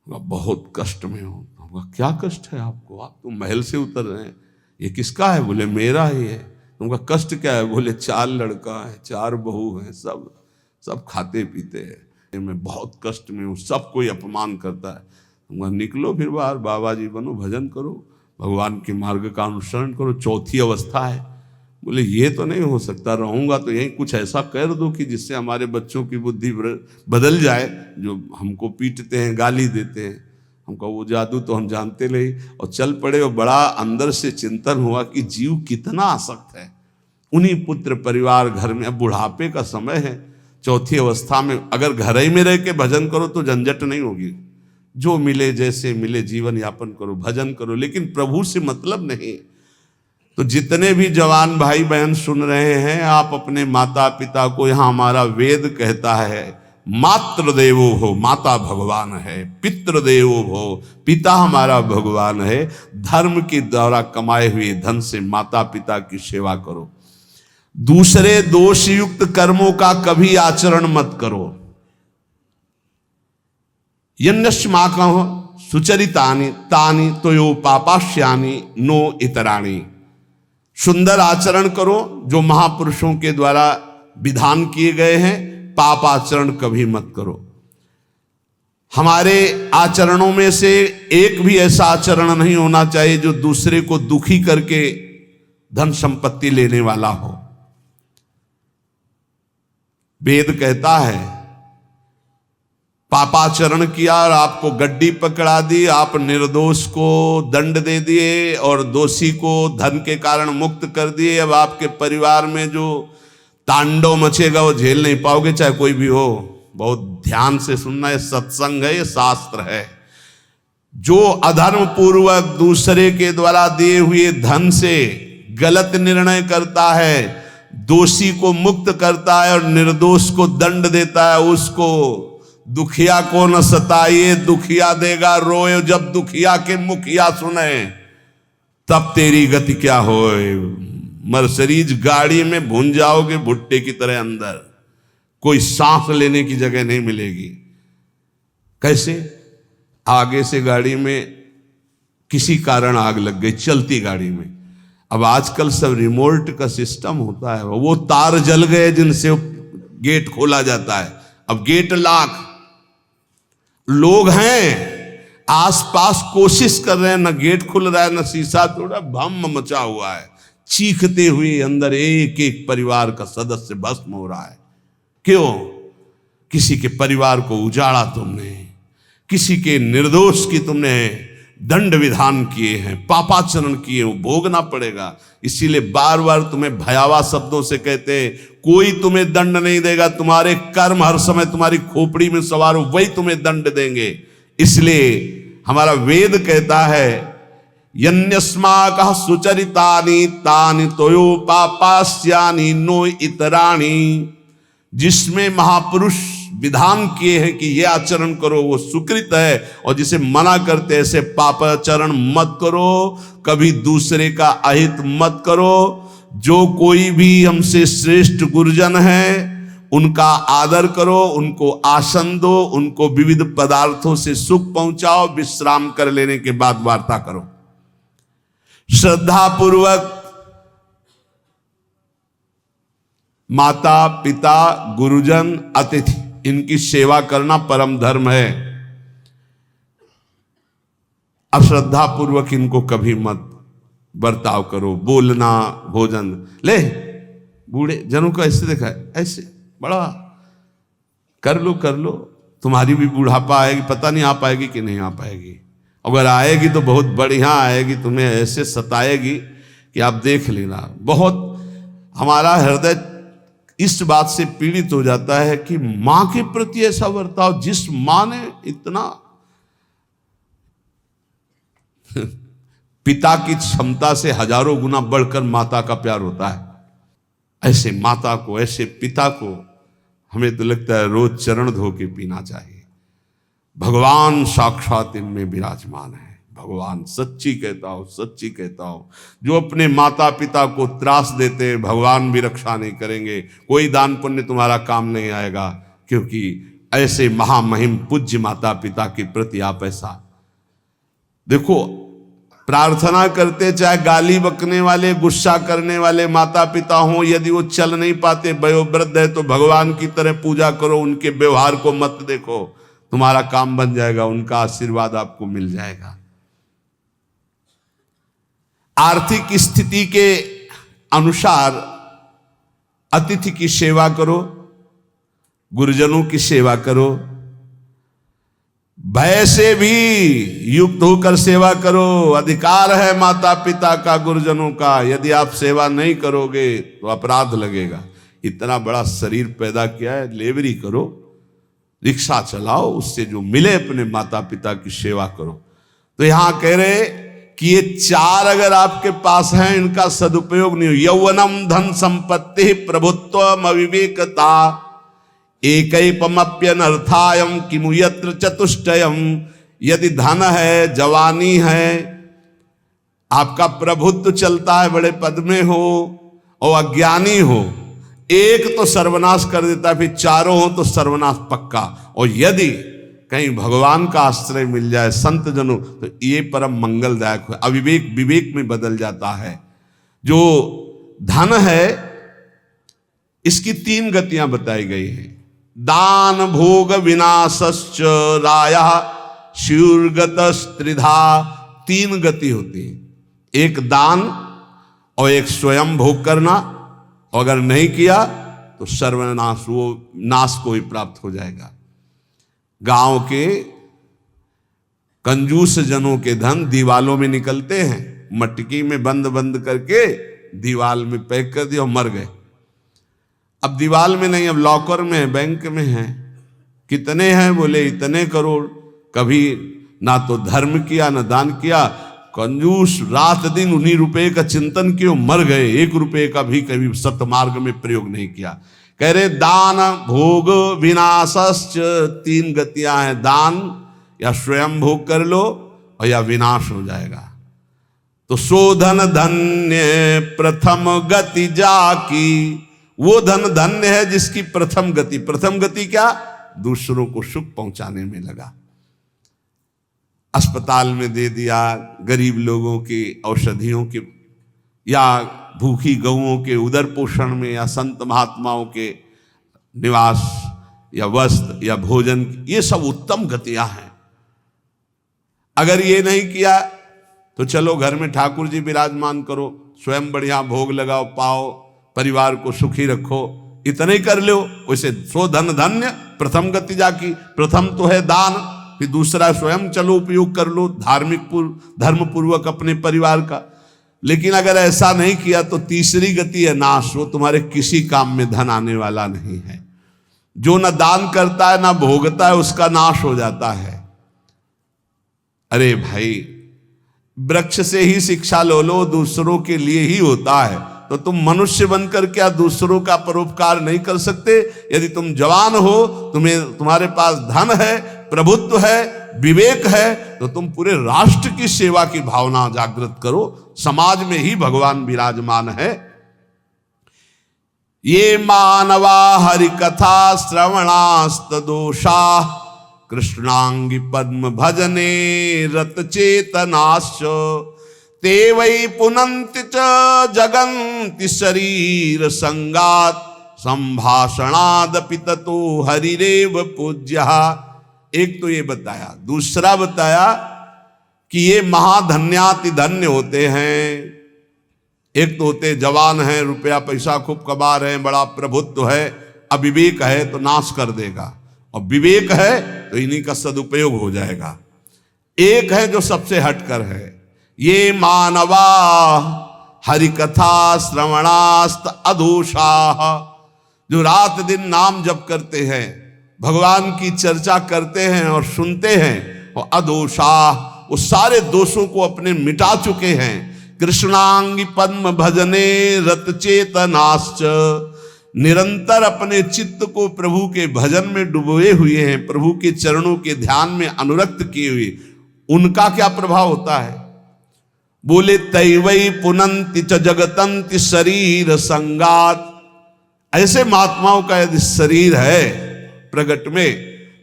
बहुत कष्ट में हो। क्या कष्ट है आपको? आप तो महल से उतर रहे हैं, ये किसका है? बोले मेरा ही है। तुमका कष्ट क्या है? बोले 4 लड़का है, 4 बहू हैं, सब खाते पीते हैं, मैं बहुत कष्ट में हूँ, सब कोई अपमान करता है। तुमका निकलो फिर बाहर, बाबा जी बनो, भजन करो, भगवान के मार्ग का अनुसरण करो। चौथी अवस्था है। बोले ये तो नहीं हो सकता, रहूंगा तो यहीं कुछ ऐसा कर दो कि जिससे हमारे बच्चों की बुद्धि बदल जाए, जो हमको पीटते हैं, गाली देते हैं। हमको वो जादू तो हम जानते नहीं, और चल पड़े। और बड़ा अंदर से चिंतन हुआ कि जीव कितना आसक्त है उन्हीं पुत्र परिवार घर में। अब बुढ़ापे का समय है, चौथी अवस्था में अगर घर ही में रह के भजन करो तो झंझट नहीं होगी। जो मिले जैसे मिले जीवन यापन करो, भजन करो, लेकिन प्रभु से मतलब नहीं। तो जितने भी जवान भाई बहन सुन रहे हैं, आप अपने माता पिता को, यहाँ हमारा वेद कहता है मातृ देवो हो, माता भगवान है, पितृ देवो हो, पिता हमारा भगवान है। धर्म के द्वारा कमाए हुए धन से माता पिता की सेवा करो। दूसरे दोष युक्त कर्मों का कभी आचरण मत करो। यन्यस्माकं सुचरितानि तानि तोयो पापाश्यानि नो इतराणि। सुंदर आचरण करो जो महापुरुषों के द्वारा विधान किए गए हैं, पाप आचरण कभी मत करो। हमारे आचरणों में से एक भी ऐसा आचरण नहीं होना चाहिए जो दूसरे को दुखी करके धन संपत्ति लेने वाला हो। वेद कहता है पापाचरण किया और आपको गड्डी पकड़ा दी, आप निर्दोष को दंड दे दिए और दोषी को धन के कारण मुक्त कर दिए। अब आपके परिवार में जो तांडव मचेगा वो झेल नहीं पाओगे, चाहे कोई भी हो। बहुत ध्यान से सुनना, ये सत्संग है, ये शास्त्र है। जो अधर्म पूर्वक दूसरे के द्वारा दिए हुए धन से गलत निर्णय करता है, दोषी को मुक्त करता है और निर्दोष को दंड देता है, उसको दुखिया को न सताइए, दुखिया देगा रोए। जब दुखिया के मुखिया सुने तब तेरी गति क्या होए। मर्सरीज गाड़ी में भून जाओगे भुट्टे की तरह अंदर, कोई सांस लेने की जगह नहीं मिलेगी। कैसे? आगे से गाड़ी में किसी कारण आग लग गई, चलती गाड़ी में। अब आजकल सब रिमोट का सिस्टम होता है, वो तार जल गए जिनसे गेट खोला जाता है। अब गेट लाख लोग हैं आसपास, कोशिश कर रहे हैं, न गेट खुल रहा है, न शीशा तोड़ा, भम मचा हुआ है। चीखते हुए अंदर एक एक परिवार का सदस्य भस्म हो रहा है। क्यों? किसी के परिवार को उजाड़ा तुमने, किसी के निर्दोष की तुमने दंड विधान किए हैं, पापाचरण किए, वो भोगना पड़ेगा। इसीलिए बार बार तुम्हें भयावह शब्दों से कहते हैं, कोई तुम्हें दंड नहीं देगा, तुम्हारे कर्म हर समय तुम्हारी खोपड़ी में सवार हो, वही तुम्हें दंड देंगे। इसलिए हमारा वेद कहता है यन्यस्माकः सुचरितानि तानि तोयो पापास्यानि नो इतराणि। जिसमें महापुरुष विधान किए हैं कि ये आचरण करो वो सुकृत है, और जिसे मना करते ऐसे पापाचरण मत करो, कभी दूसरे का अहित मत करो। जो कोई भी हमसे श्रेष्ठ गुरुजन है उनका आदर करो, उनको आसन दो, उनको विविध पदार्थों से सुख पहुंचाओ, विश्राम कर लेने के बाद वार्ता करो। श्रद्धा पूर्वक माता पिता गुरुजन अतिथि इनकी सेवा करना परम धर्म है। अश्रद्धा पूर्वक इनको कभी मत बर्ताव करो। बोलना, भोजन ले, बूढ़े जनों को ऐसे देखा है, ऐसे बड़ा कर लो, तुम्हारी भी बुढ़ापा आएगी, पता नहीं आ पाएगी कि नहीं आ पाएगी। अगर आएगी तो बहुत बढ़िया आएगी, तुम्हें ऐसे सताएगी कि आप देख लेना। बहुत हमारा हृदय इस बात से पीड़ित हो जाता है कि मां के प्रति ऐसा बर्ताव, जिस मां ने इतना पिता की क्षमता से हजारों गुना बढ़कर माता का प्यार होता है। ऐसे माता को, ऐसे पिता को हमें तो लगता है रोज चरण धो के पीना चाहिए। भगवान साक्षात इनमें विराजमान है। भगवान सच्ची कहता हो, जो अपने माता पिता को त्रास देते हैं, भगवान भी रक्षा नहीं करेंगे, कोई दान पुण्य तुम्हारा काम नहीं आएगा। क्योंकि ऐसे महामहिम पूज्य माता पिता के प्रति आप ऐसा देखो। प्रार्थना करते, चाहे गाली बकने वाले, गुस्सा करने वाले माता पिता हों, यदि वो चल नहीं पाते, वयोवृद्ध है, तो भगवान की तरह पूजा करो, उनके व्यवहार को मत देखो, तुम्हारा काम बन जाएगा, उनका आशीर्वाद आपको मिल जाएगा। आर्थिक स्थिति के अनुसार अतिथि की सेवा करो, गुरुजनों की सेवा करो, भय से भी युक्त होकर सेवा करो। अधिकार है माता पिता का, गुरुजनों का, यदि आप सेवा नहीं करोगे तो अपराध लगेगा। इतना बड़ा शरीर पैदा किया है, लेबरी करो, रिक्शा चलाओ, उससे जो मिले अपने माता पिता की सेवा करो। तो यहां कह रहे कि ये चार अगर आपके पास हैं, इनका सदुपयोग नहीं हो, यौवनम धन संपत्ति प्रभुत्वम अविवेकता एकैपमप्यनर्थायम किमु यत्र चतुष्टयम। यदि धन है, जवानी है, आपका प्रभुत्व चलता है, बड़े पद में हो और अज्ञानी हो, एक तो सर्वनाश कर देता है, फिर चारों हो तो सर्वनाश पक्का। और यदि कहीं भगवान का आश्रय मिल जाए, संत जनों, तो ये परम मंगलदायक है। अविवेक विवेक में बदल जाता है। जो धन है, इसकी तीन गतियां बताई गई हैं। दान भोग विनाशश्च रायः स्युर्गतस्त्रिधा। तीन गति होती है, एक दान और एक स्वयं भोग करना, और अगर नहीं किया तो सर्वनाश, वो नाश को ही प्राप्त हो जाएगा। गांव के कंजूस जनों के धन दीवालों में निकलते हैं, मटकी में बंद बंद करके दीवाल में पैक कर दिया और मर गए। अब दीवाल में नहीं, अब लॉकर में है, बैंक में है। कितने हैं? बोले इतने करोड़। कभी ना तो धर्म किया ना दान किया, कंजूस रात दिन उन्हीं रुपए का चिंतन किया, मर गए। एक रुपए का भी कभी सतमार्ग में प्रयोग नहीं किया। कह रहे दान भोग विनाशश्च, तीन गतियां हैं, दान या स्वयं भोग कर लो और या विनाश हो जाएगा। तो सो धन धन्य प्रथम गति जाकी, वो धन धन्य है जिसकी प्रथम गति। प्रथम गति क्या? दूसरों को सुख पहुंचाने में लगा। अस्पताल में दे दिया, गरीब लोगों के औषधियों के, या भूखी गौओं के उदर पोषण में, या संत महात्माओं के निवास या वस्त्र या भोजन, ये सब उत्तम गतियां हैं। अगर ये नहीं किया तो चलो घर में ठाकुर जी विराजमान करो, स्वयं बढ़िया भोग लगाओ, पाओ, परिवार को सुखी रखो, इतने कर लो। वैसे सो धन धन्य प्रथम गति जाकी। प्रथम तो है दान, फिर दूसरा स्वयं चलो उपयोग कर लो, धर्म पूर्वक अपने परिवार का। लेकिन अगर ऐसा नहीं किया तो तीसरी गति है नाश। वो तुम्हारे किसी काम में धन आने वाला नहीं है। जो न दान करता है ना भोगता है, उसका नाश हो जाता है। अरे भाई, वृक्ष से ही शिक्षा लो, दूसरों के लिए ही होता है। तो तुम मनुष्य बनकर क्या दूसरों का परोपकार नहीं कर सकते? यदि तुम जवान हो, तुम्हारे पास धन है, प्रभुत्व है, विवेक है, तो तुम पूरे राष्ट्र की सेवा की भावना जागृत करो। समाज में ही भगवान विराजमान है। ये मानवा हरि कथा श्रवणास्त दोषा कृष्णांगी पद्म भजने रत चेतनाश्च ते वै पुनन्ति च जगन्ति शरीर संगात संभाषणादपि ततो हरिरेव पूज्यः। एक तो ये बताया, दूसरा बताया कि ये महाधन्याति धन्य होते हैं। एक तो होते जवान हैं, रुपया पैसा खूब कमा रहे हैं, बड़ा प्रभुत्व है। अविवेक है तो नाश कर देगा, और विवेक है तो इन्हीं का सदुपयोग हो जाएगा। एक है जो सबसे हटकर है, ये मानवा हरिकथा श्रवणास्त अधोषाः, जो रात दिन नाम जप करते हैं, भगवान की चर्चा करते हैं और सुनते हैं, और अधोषाः, वो सारे दोषों को अपने मिटा चुके हैं। कृष्णांगी पद्म भजने रत चेतनाश्च, निरंतर अपने चित्त को प्रभु के भजन में डुबोए हुए हैं, प्रभु के चरणों के ध्यान में अनुरक्त किए हुए। उनका क्या प्रभाव होता है? बोले तैवै पुनन्ति च जगतन्ति शरीर संगात। ऐसे महात्माओं का यदि शरीर है प्रगट में,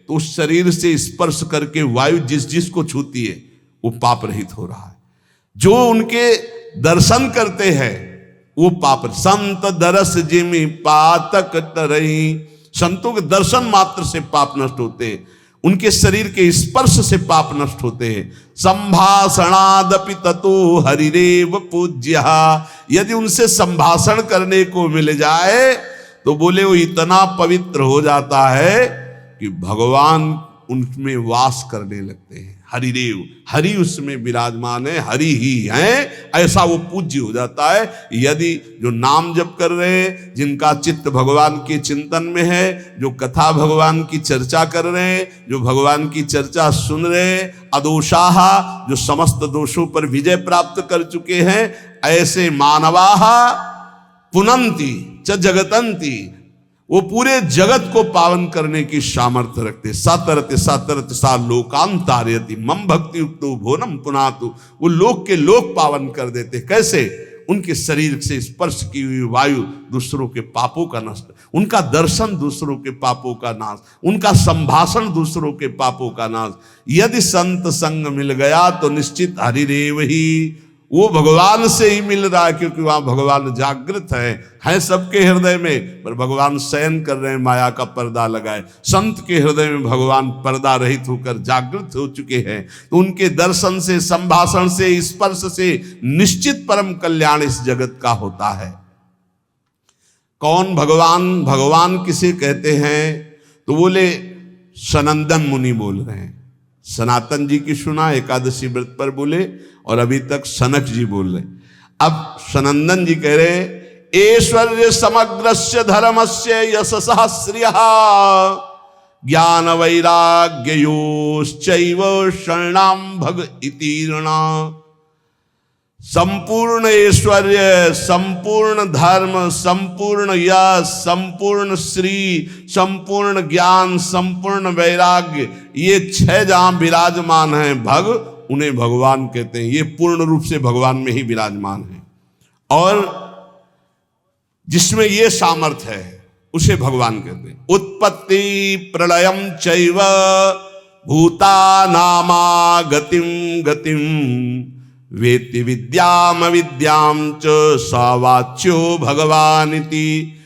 तो उस शरीर से स्पर्श करके वायु जिस जिस को छूती है वो पाप रहित हो रहा है। जो उनके दर्शन करते हैं वो पाप। संत दरस जिमि पातक तरई, संतों के दर्शन मात्र से पाप नष्ट होते हैं, उनके शरीर के स्पर्श से पाप नष्ट होते हैं। संभाषणादपि ततो हरिरेव पूज्य, यदि उनसे संभाषण करने को मिल जाए तो बोले वो इतना पवित्र हो जाता है कि भगवान उनमें वास करने लगते हैं। हरिदेव, हरि उसमें विराजमान है, हरि ही हैं, ऐसा वो पूज्य हो जाता है। यदि जो नाम जप कर रहे हैं, जिनका चित्त भगवान के चिंतन में है, जो कथा भगवान की चर्चा कर रहे हैं, जो भगवान की चर्चा सुन रहे हैं, अदोषाहा, जो समस्त दोषों पर विजय प्राप्त कर चुके हैं, ऐसे मानवाहा पुनंती च जगतंती, वो पूरे जगत को पावन करने की सामर्थ्य रखते। सातरते सातरते सा लोकान तारयति मम भक्ति युक्तो भोनम पुनातु, वो लोक के लोक पावन कर देते। कैसे? उनके शरीर से स्पर्श की हुई वायु दूसरों के पापों का नष्ट, उनका दर्शन दूसरों के पापों का नाश, उनका संभाषण दूसरों के पापों का नाश। यदि संत संग मिल गया तो निश्चित हरिदेव ही, वो भगवान से ही मिल रहा है, क्योंकि वहां भगवान जागृत है सबके हृदय में, पर भगवान शयन कर रहे हैं, माया का पर्दा लगाए। संत के हृदय में भगवान पर्दा रहित होकर जागृत हो चुके हैं, तो उनके दर्शन से, संभाषण से, स्पर्श से निश्चित परम कल्याण इस जगत का होता है। कौन भगवान? भगवान किसे कहते हैं? तो बोले सनंदन मुनि बोल रहे हैं। सनातन जी की सुना एकादशी व्रत पर बोले, और अभी तक सनक जी बोल रहे। अब सनंदन जी कह रहे ऐश्वर्य समग्रस्य धर्मस्य यशसः श्रियः ज्ञान वैराग्ययोश्चैव शरणां भग इतीर्णा। संपूर्ण ऐश्वर्य, संपूर्ण धर्म, संपूर्ण यश, संपूर्ण श्री, संपूर्ण ज्ञान, संपूर्ण वैराग्य, ये 6 जहां विराजमान हैं भग, उन्हें भगवान कहते हैं। ये पूर्ण रूप से भगवान में ही विराजमान है, और जिसमें ये सामर्थ्य है उसे भगवान कहते हैं। उत्पत्ति प्रलयम चैव भूतानामा गतिम गतिम वेत्ति विद्याम विद्याम च सावाच्यो भगवानिति।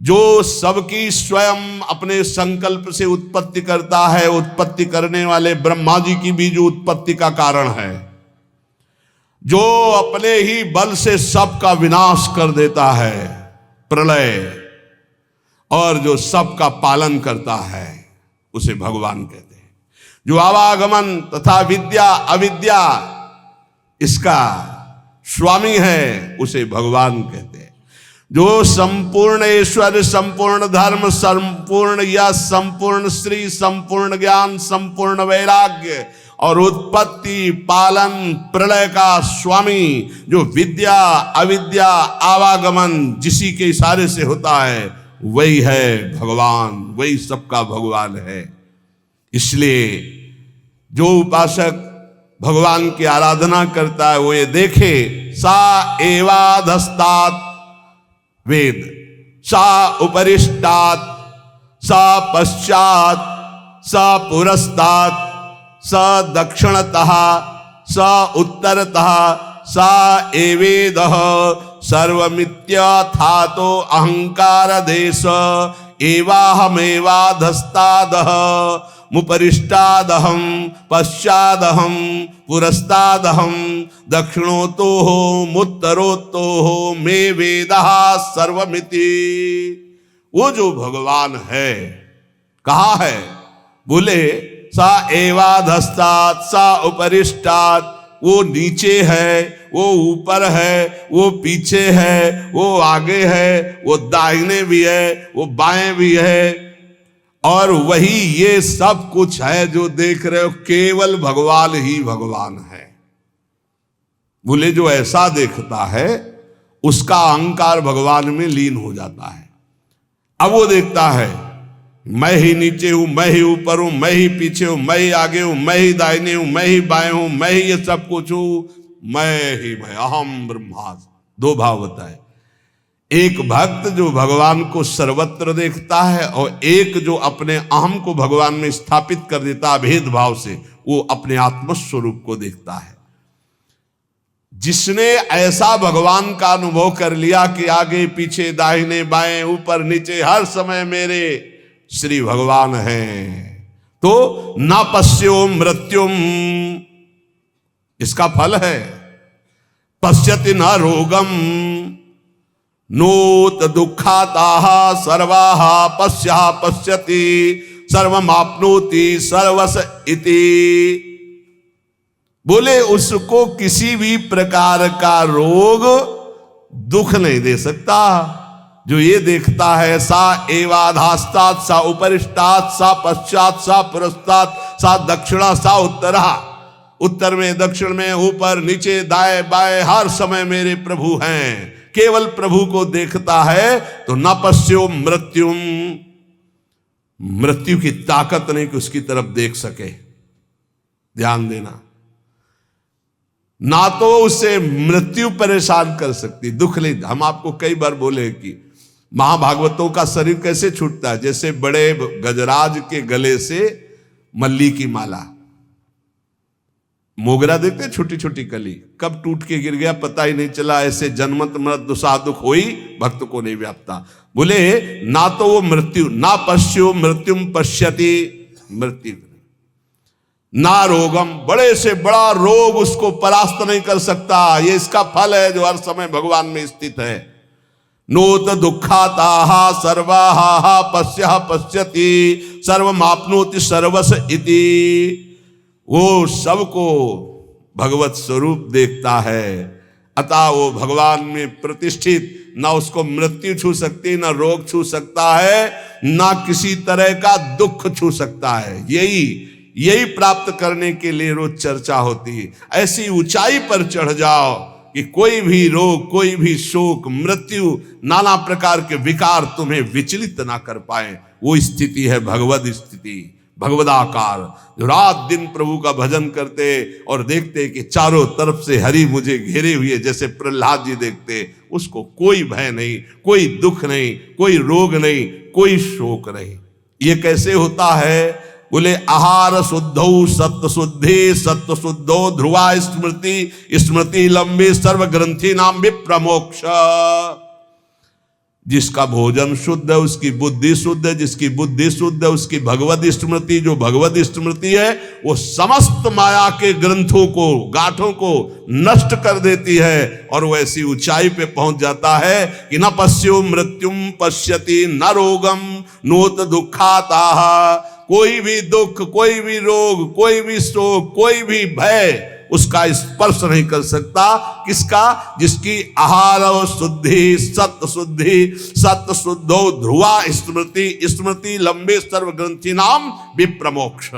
जो सबकी स्वयं अपने संकल्प से उत्पत्ति करता है, उत्पत्ति करने वाले ब्रह्मा जी की भी जो उत्पत्ति का कारण है, जो अपने ही बल से सबका विनाश कर देता है प्रलय, और जो सबका पालन करता है उसे भगवान कहते हैं। जो आवागमन तथा विद्या अविद्या इसका स्वामी है उसे भगवान कहते हैं। जो संपूर्ण ऐश्वर्य, संपूर्ण धर्म, संपूर्ण यश, संपूर्ण श्री, संपूर्ण ज्ञान, संपूर्ण वैराग्य और उत्पत्ति पालन प्रलय का स्वामी, जो विद्या अविद्या आवागमन जिसी के इशारे से होता है, वही है भगवान, वही सबका भगवान है। इसलिए जो उपासक भगवान की आराधना करता है वो ये देखे, सा एवाधस्तात वेद, सा उपरिष्टात्, सा पश्चात्, सा पुरस्तात्, सा दक्षिणतः, सा उत्तरतः, सा एवेदः सर्वमित्यथातो अहंकार देश एवाहमेवाधस्तादः मुपरिष्टादहं पश्चादहं पुरस्तादहं दक्षिणोतोः मुत्तरोतोः मे वेदः सर्वमिति। वो जो भगवान है कहाँ है? बोले सा एवाधस्तात्, सा उपरिष्टात्, वो नीचे है, वो ऊपर है, वो पीछे है, वो आगे है, वो दाहिने भी है, वो बाएं भी है, और वही ये सब कुछ है जो देख रहे हो, केवल भगवान ही भगवान है। बोले जो ऐसा देखता है उसका अहंकार भगवान में लीन हो जाता है। अब वो देखता है मैं ही नीचे हूं, मैं ही ऊपर हूं, मैं ही पीछे हूं, मैं ही आगे हूं, मैं ही दाहिने हूं, मैं ही बाएं हूं, मैं ही ये सब कुछ हूं, मैं अहम ब्रह्मास्मि। 2 भाव बताए, एक भक्त जो भगवान को सर्वत्र देखता है, और एक जो अपने अहम को भगवान में स्थापित कर देता है भेद भाव से, वो अपने आत्मस्वरूप को देखता है। जिसने ऐसा भगवान का अनुभव कर लिया कि आगे पीछे दाहिने बाएं ऊपर नीचे हर समय मेरे श्री भगवान हैं, तो न पश्यो मृत्युम, इसका फल है। पश्यति न रोगम नोत दुखाताः सर्वाः पश्यः पश्यति सर्वमाप्नोति सर्वस इति। बोले उसको किसी भी प्रकार का रोग दुख नहीं दे सकता। जो ये देखता है सा एवाधास्तात् सा उपरिष्टात् सा पश्चात् सा पुरस्तात् सा दक्षिणा सा उत्तरा, उत्तर में दक्षिण में ऊपर नीचे दाएं बाएं हर समय मेरे प्रभु हैं, केवल प्रभु को देखता है तो न पश्यो मृत्युम, मृत्यु की ताकत नहीं कि उसकी तरफ देख सके। ध्यान देना, ना तो उसे मृत्यु परेशान कर सकती, दुख नहीं। हम आपको कई बार बोले कि महाभागवतों का शरीर कैसे छूटता है, जैसे बड़े गजराज के गले से मल्ली की माला, मोगरा देखते छोटी छोटी कली, कब टूट के गिर गया पता ही नहीं चला, ऐसे जन्मत मृत दुसा दुख होई भक्त को नहीं व्याप्ता। बोले ना तो वो मृत्यु, ना पश्यो मृत्युम पश्यति, मृत्यु ना रोगम, बड़े से बड़ा रोग उसको परास्त नहीं कर सकता। ये इसका फल है जो हर समय भगवान में स्थित है। नोत दुखाताः सर्वाः पश्यः पश्यति सर्वमाप्नोति सर्वस इति। वो सबको भगवत स्वरूप देखता है, अतः वो भगवान में प्रतिष्ठित, ना उसको मृत्यु छू सकती, ना रोग छू सकता है, ना किसी तरह का दुख छू सकता है। यही प्राप्त करने के लिए रोज चर्चा होती है। ऐसी ऊंचाई पर चढ़ जाओ कि कोई भी रोग, कोई भी शोक, मृत्यु, नाना प्रकार के विकार तुम्हें विचलित ना कर पाए। वो स्थिति है भगवद स्थिति, भगवदाकार। जो रात दिन प्रभु का भजन करते और देखते कि चारों तरफ से हरि मुझे घेरे हुए, जैसे प्रहलाद जी देखते, उसको कोई भय नहीं, कोई दुख नहीं, कोई रोग नहीं, कोई शोक नहीं। ये कैसे होता है? बोले आहार शुद्धौ सत्व शुद्धि, सत्व शुद्धो ध्रुवा स्मृति, स्मृति लंबी सर्व ग्रंथि नाम विप्रमोक्ष। जिसका भोजन शुद्ध है उसकी बुद्धि शुद्ध है, जिसकी बुद्धि शुद्ध है उसकी भगवद स्मृति, जो भगवद स्मृति है वो समस्त माया के ग्रंथों को, गांठों को नष्ट कर देती है और वो ऐसी ऊंचाई पे पहुंच जाता है कि न पश्यो मृत्युम पश्यति न रोगम नोत दुखाताः। कोई भी दुख, कोई भी रोग, कोई भी शोक, कोई भी भय उसका स्पर्श नहीं कर सकता। किसका? जिसकी आहार शुद्धि, सत्य शुद्धि, सत्य शुद्धो ध्रुवा स्मृति, स्मृति लंबे सर्व ग्रंथि नाम विप्रमोक्ष।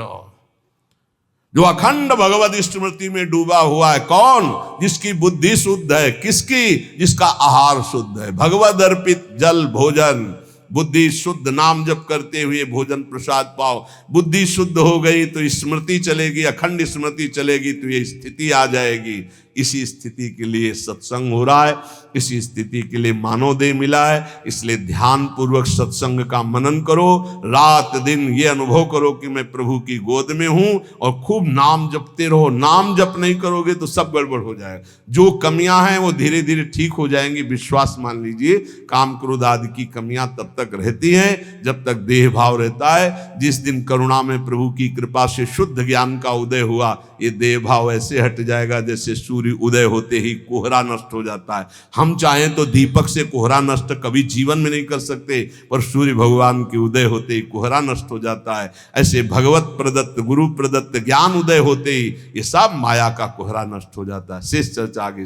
जो अखंड भगवद स्मृति में डूबा हुआ है, कौन? जिसकी बुद्धि शुद्ध है। किसकी? जिसका आहार शुद्ध है, भगवद अर्पित जल भोजन। बुद्धि शुद्ध, नाम जप करते हुए भोजन प्रसाद पाओ। बुद्धि शुद्ध हो गई तो स्मृति चलेगी, अखंड स्मृति चलेगी तो ये स्थिति आ जाएगी। इसी स्थिति के लिए सत्संग हो रहा है, इसी स्थिति के लिए मानव देह मिला है। इसलिए ध्यान पूर्वक सत्संग का मनन करो, रात दिन ये अनुभव करो कि मैं प्रभु की गोद में हूं, और खूब नाम जपते रहो। नाम जप नहीं करोगे तो सब गड़बड़ हो जाएगा। जो कमियां हैं वो धीरे धीरे ठीक हो जाएंगी, विश्वास मान लीजिए। काम क्रोध आदि की कमियां तब तक रहती हैं जब तक देह भाव रहता है। जिस दिन करुणा में प्रभु की कृपा से शुद्ध ज्ञान का उदय हुआ, ये देह भाव ऐसे हट जाएगा जैसे सूर्य उदय होते ही कोहरा नष्ट हो जाता है। हम चाहें तो दीपक से कोहरा नष्ट कभी जीवन में नहीं कर सकते, पर सूर्य भगवान के उदय होते ही कोहरा नष्ट हो जाता है। ऐसे भगवत प्रदत्त, गुरु प्रदत्त ज्ञान उदय होते ही ये सब माया का कोहरा नष्ट हो जाता है। शेष चर्चा आगे।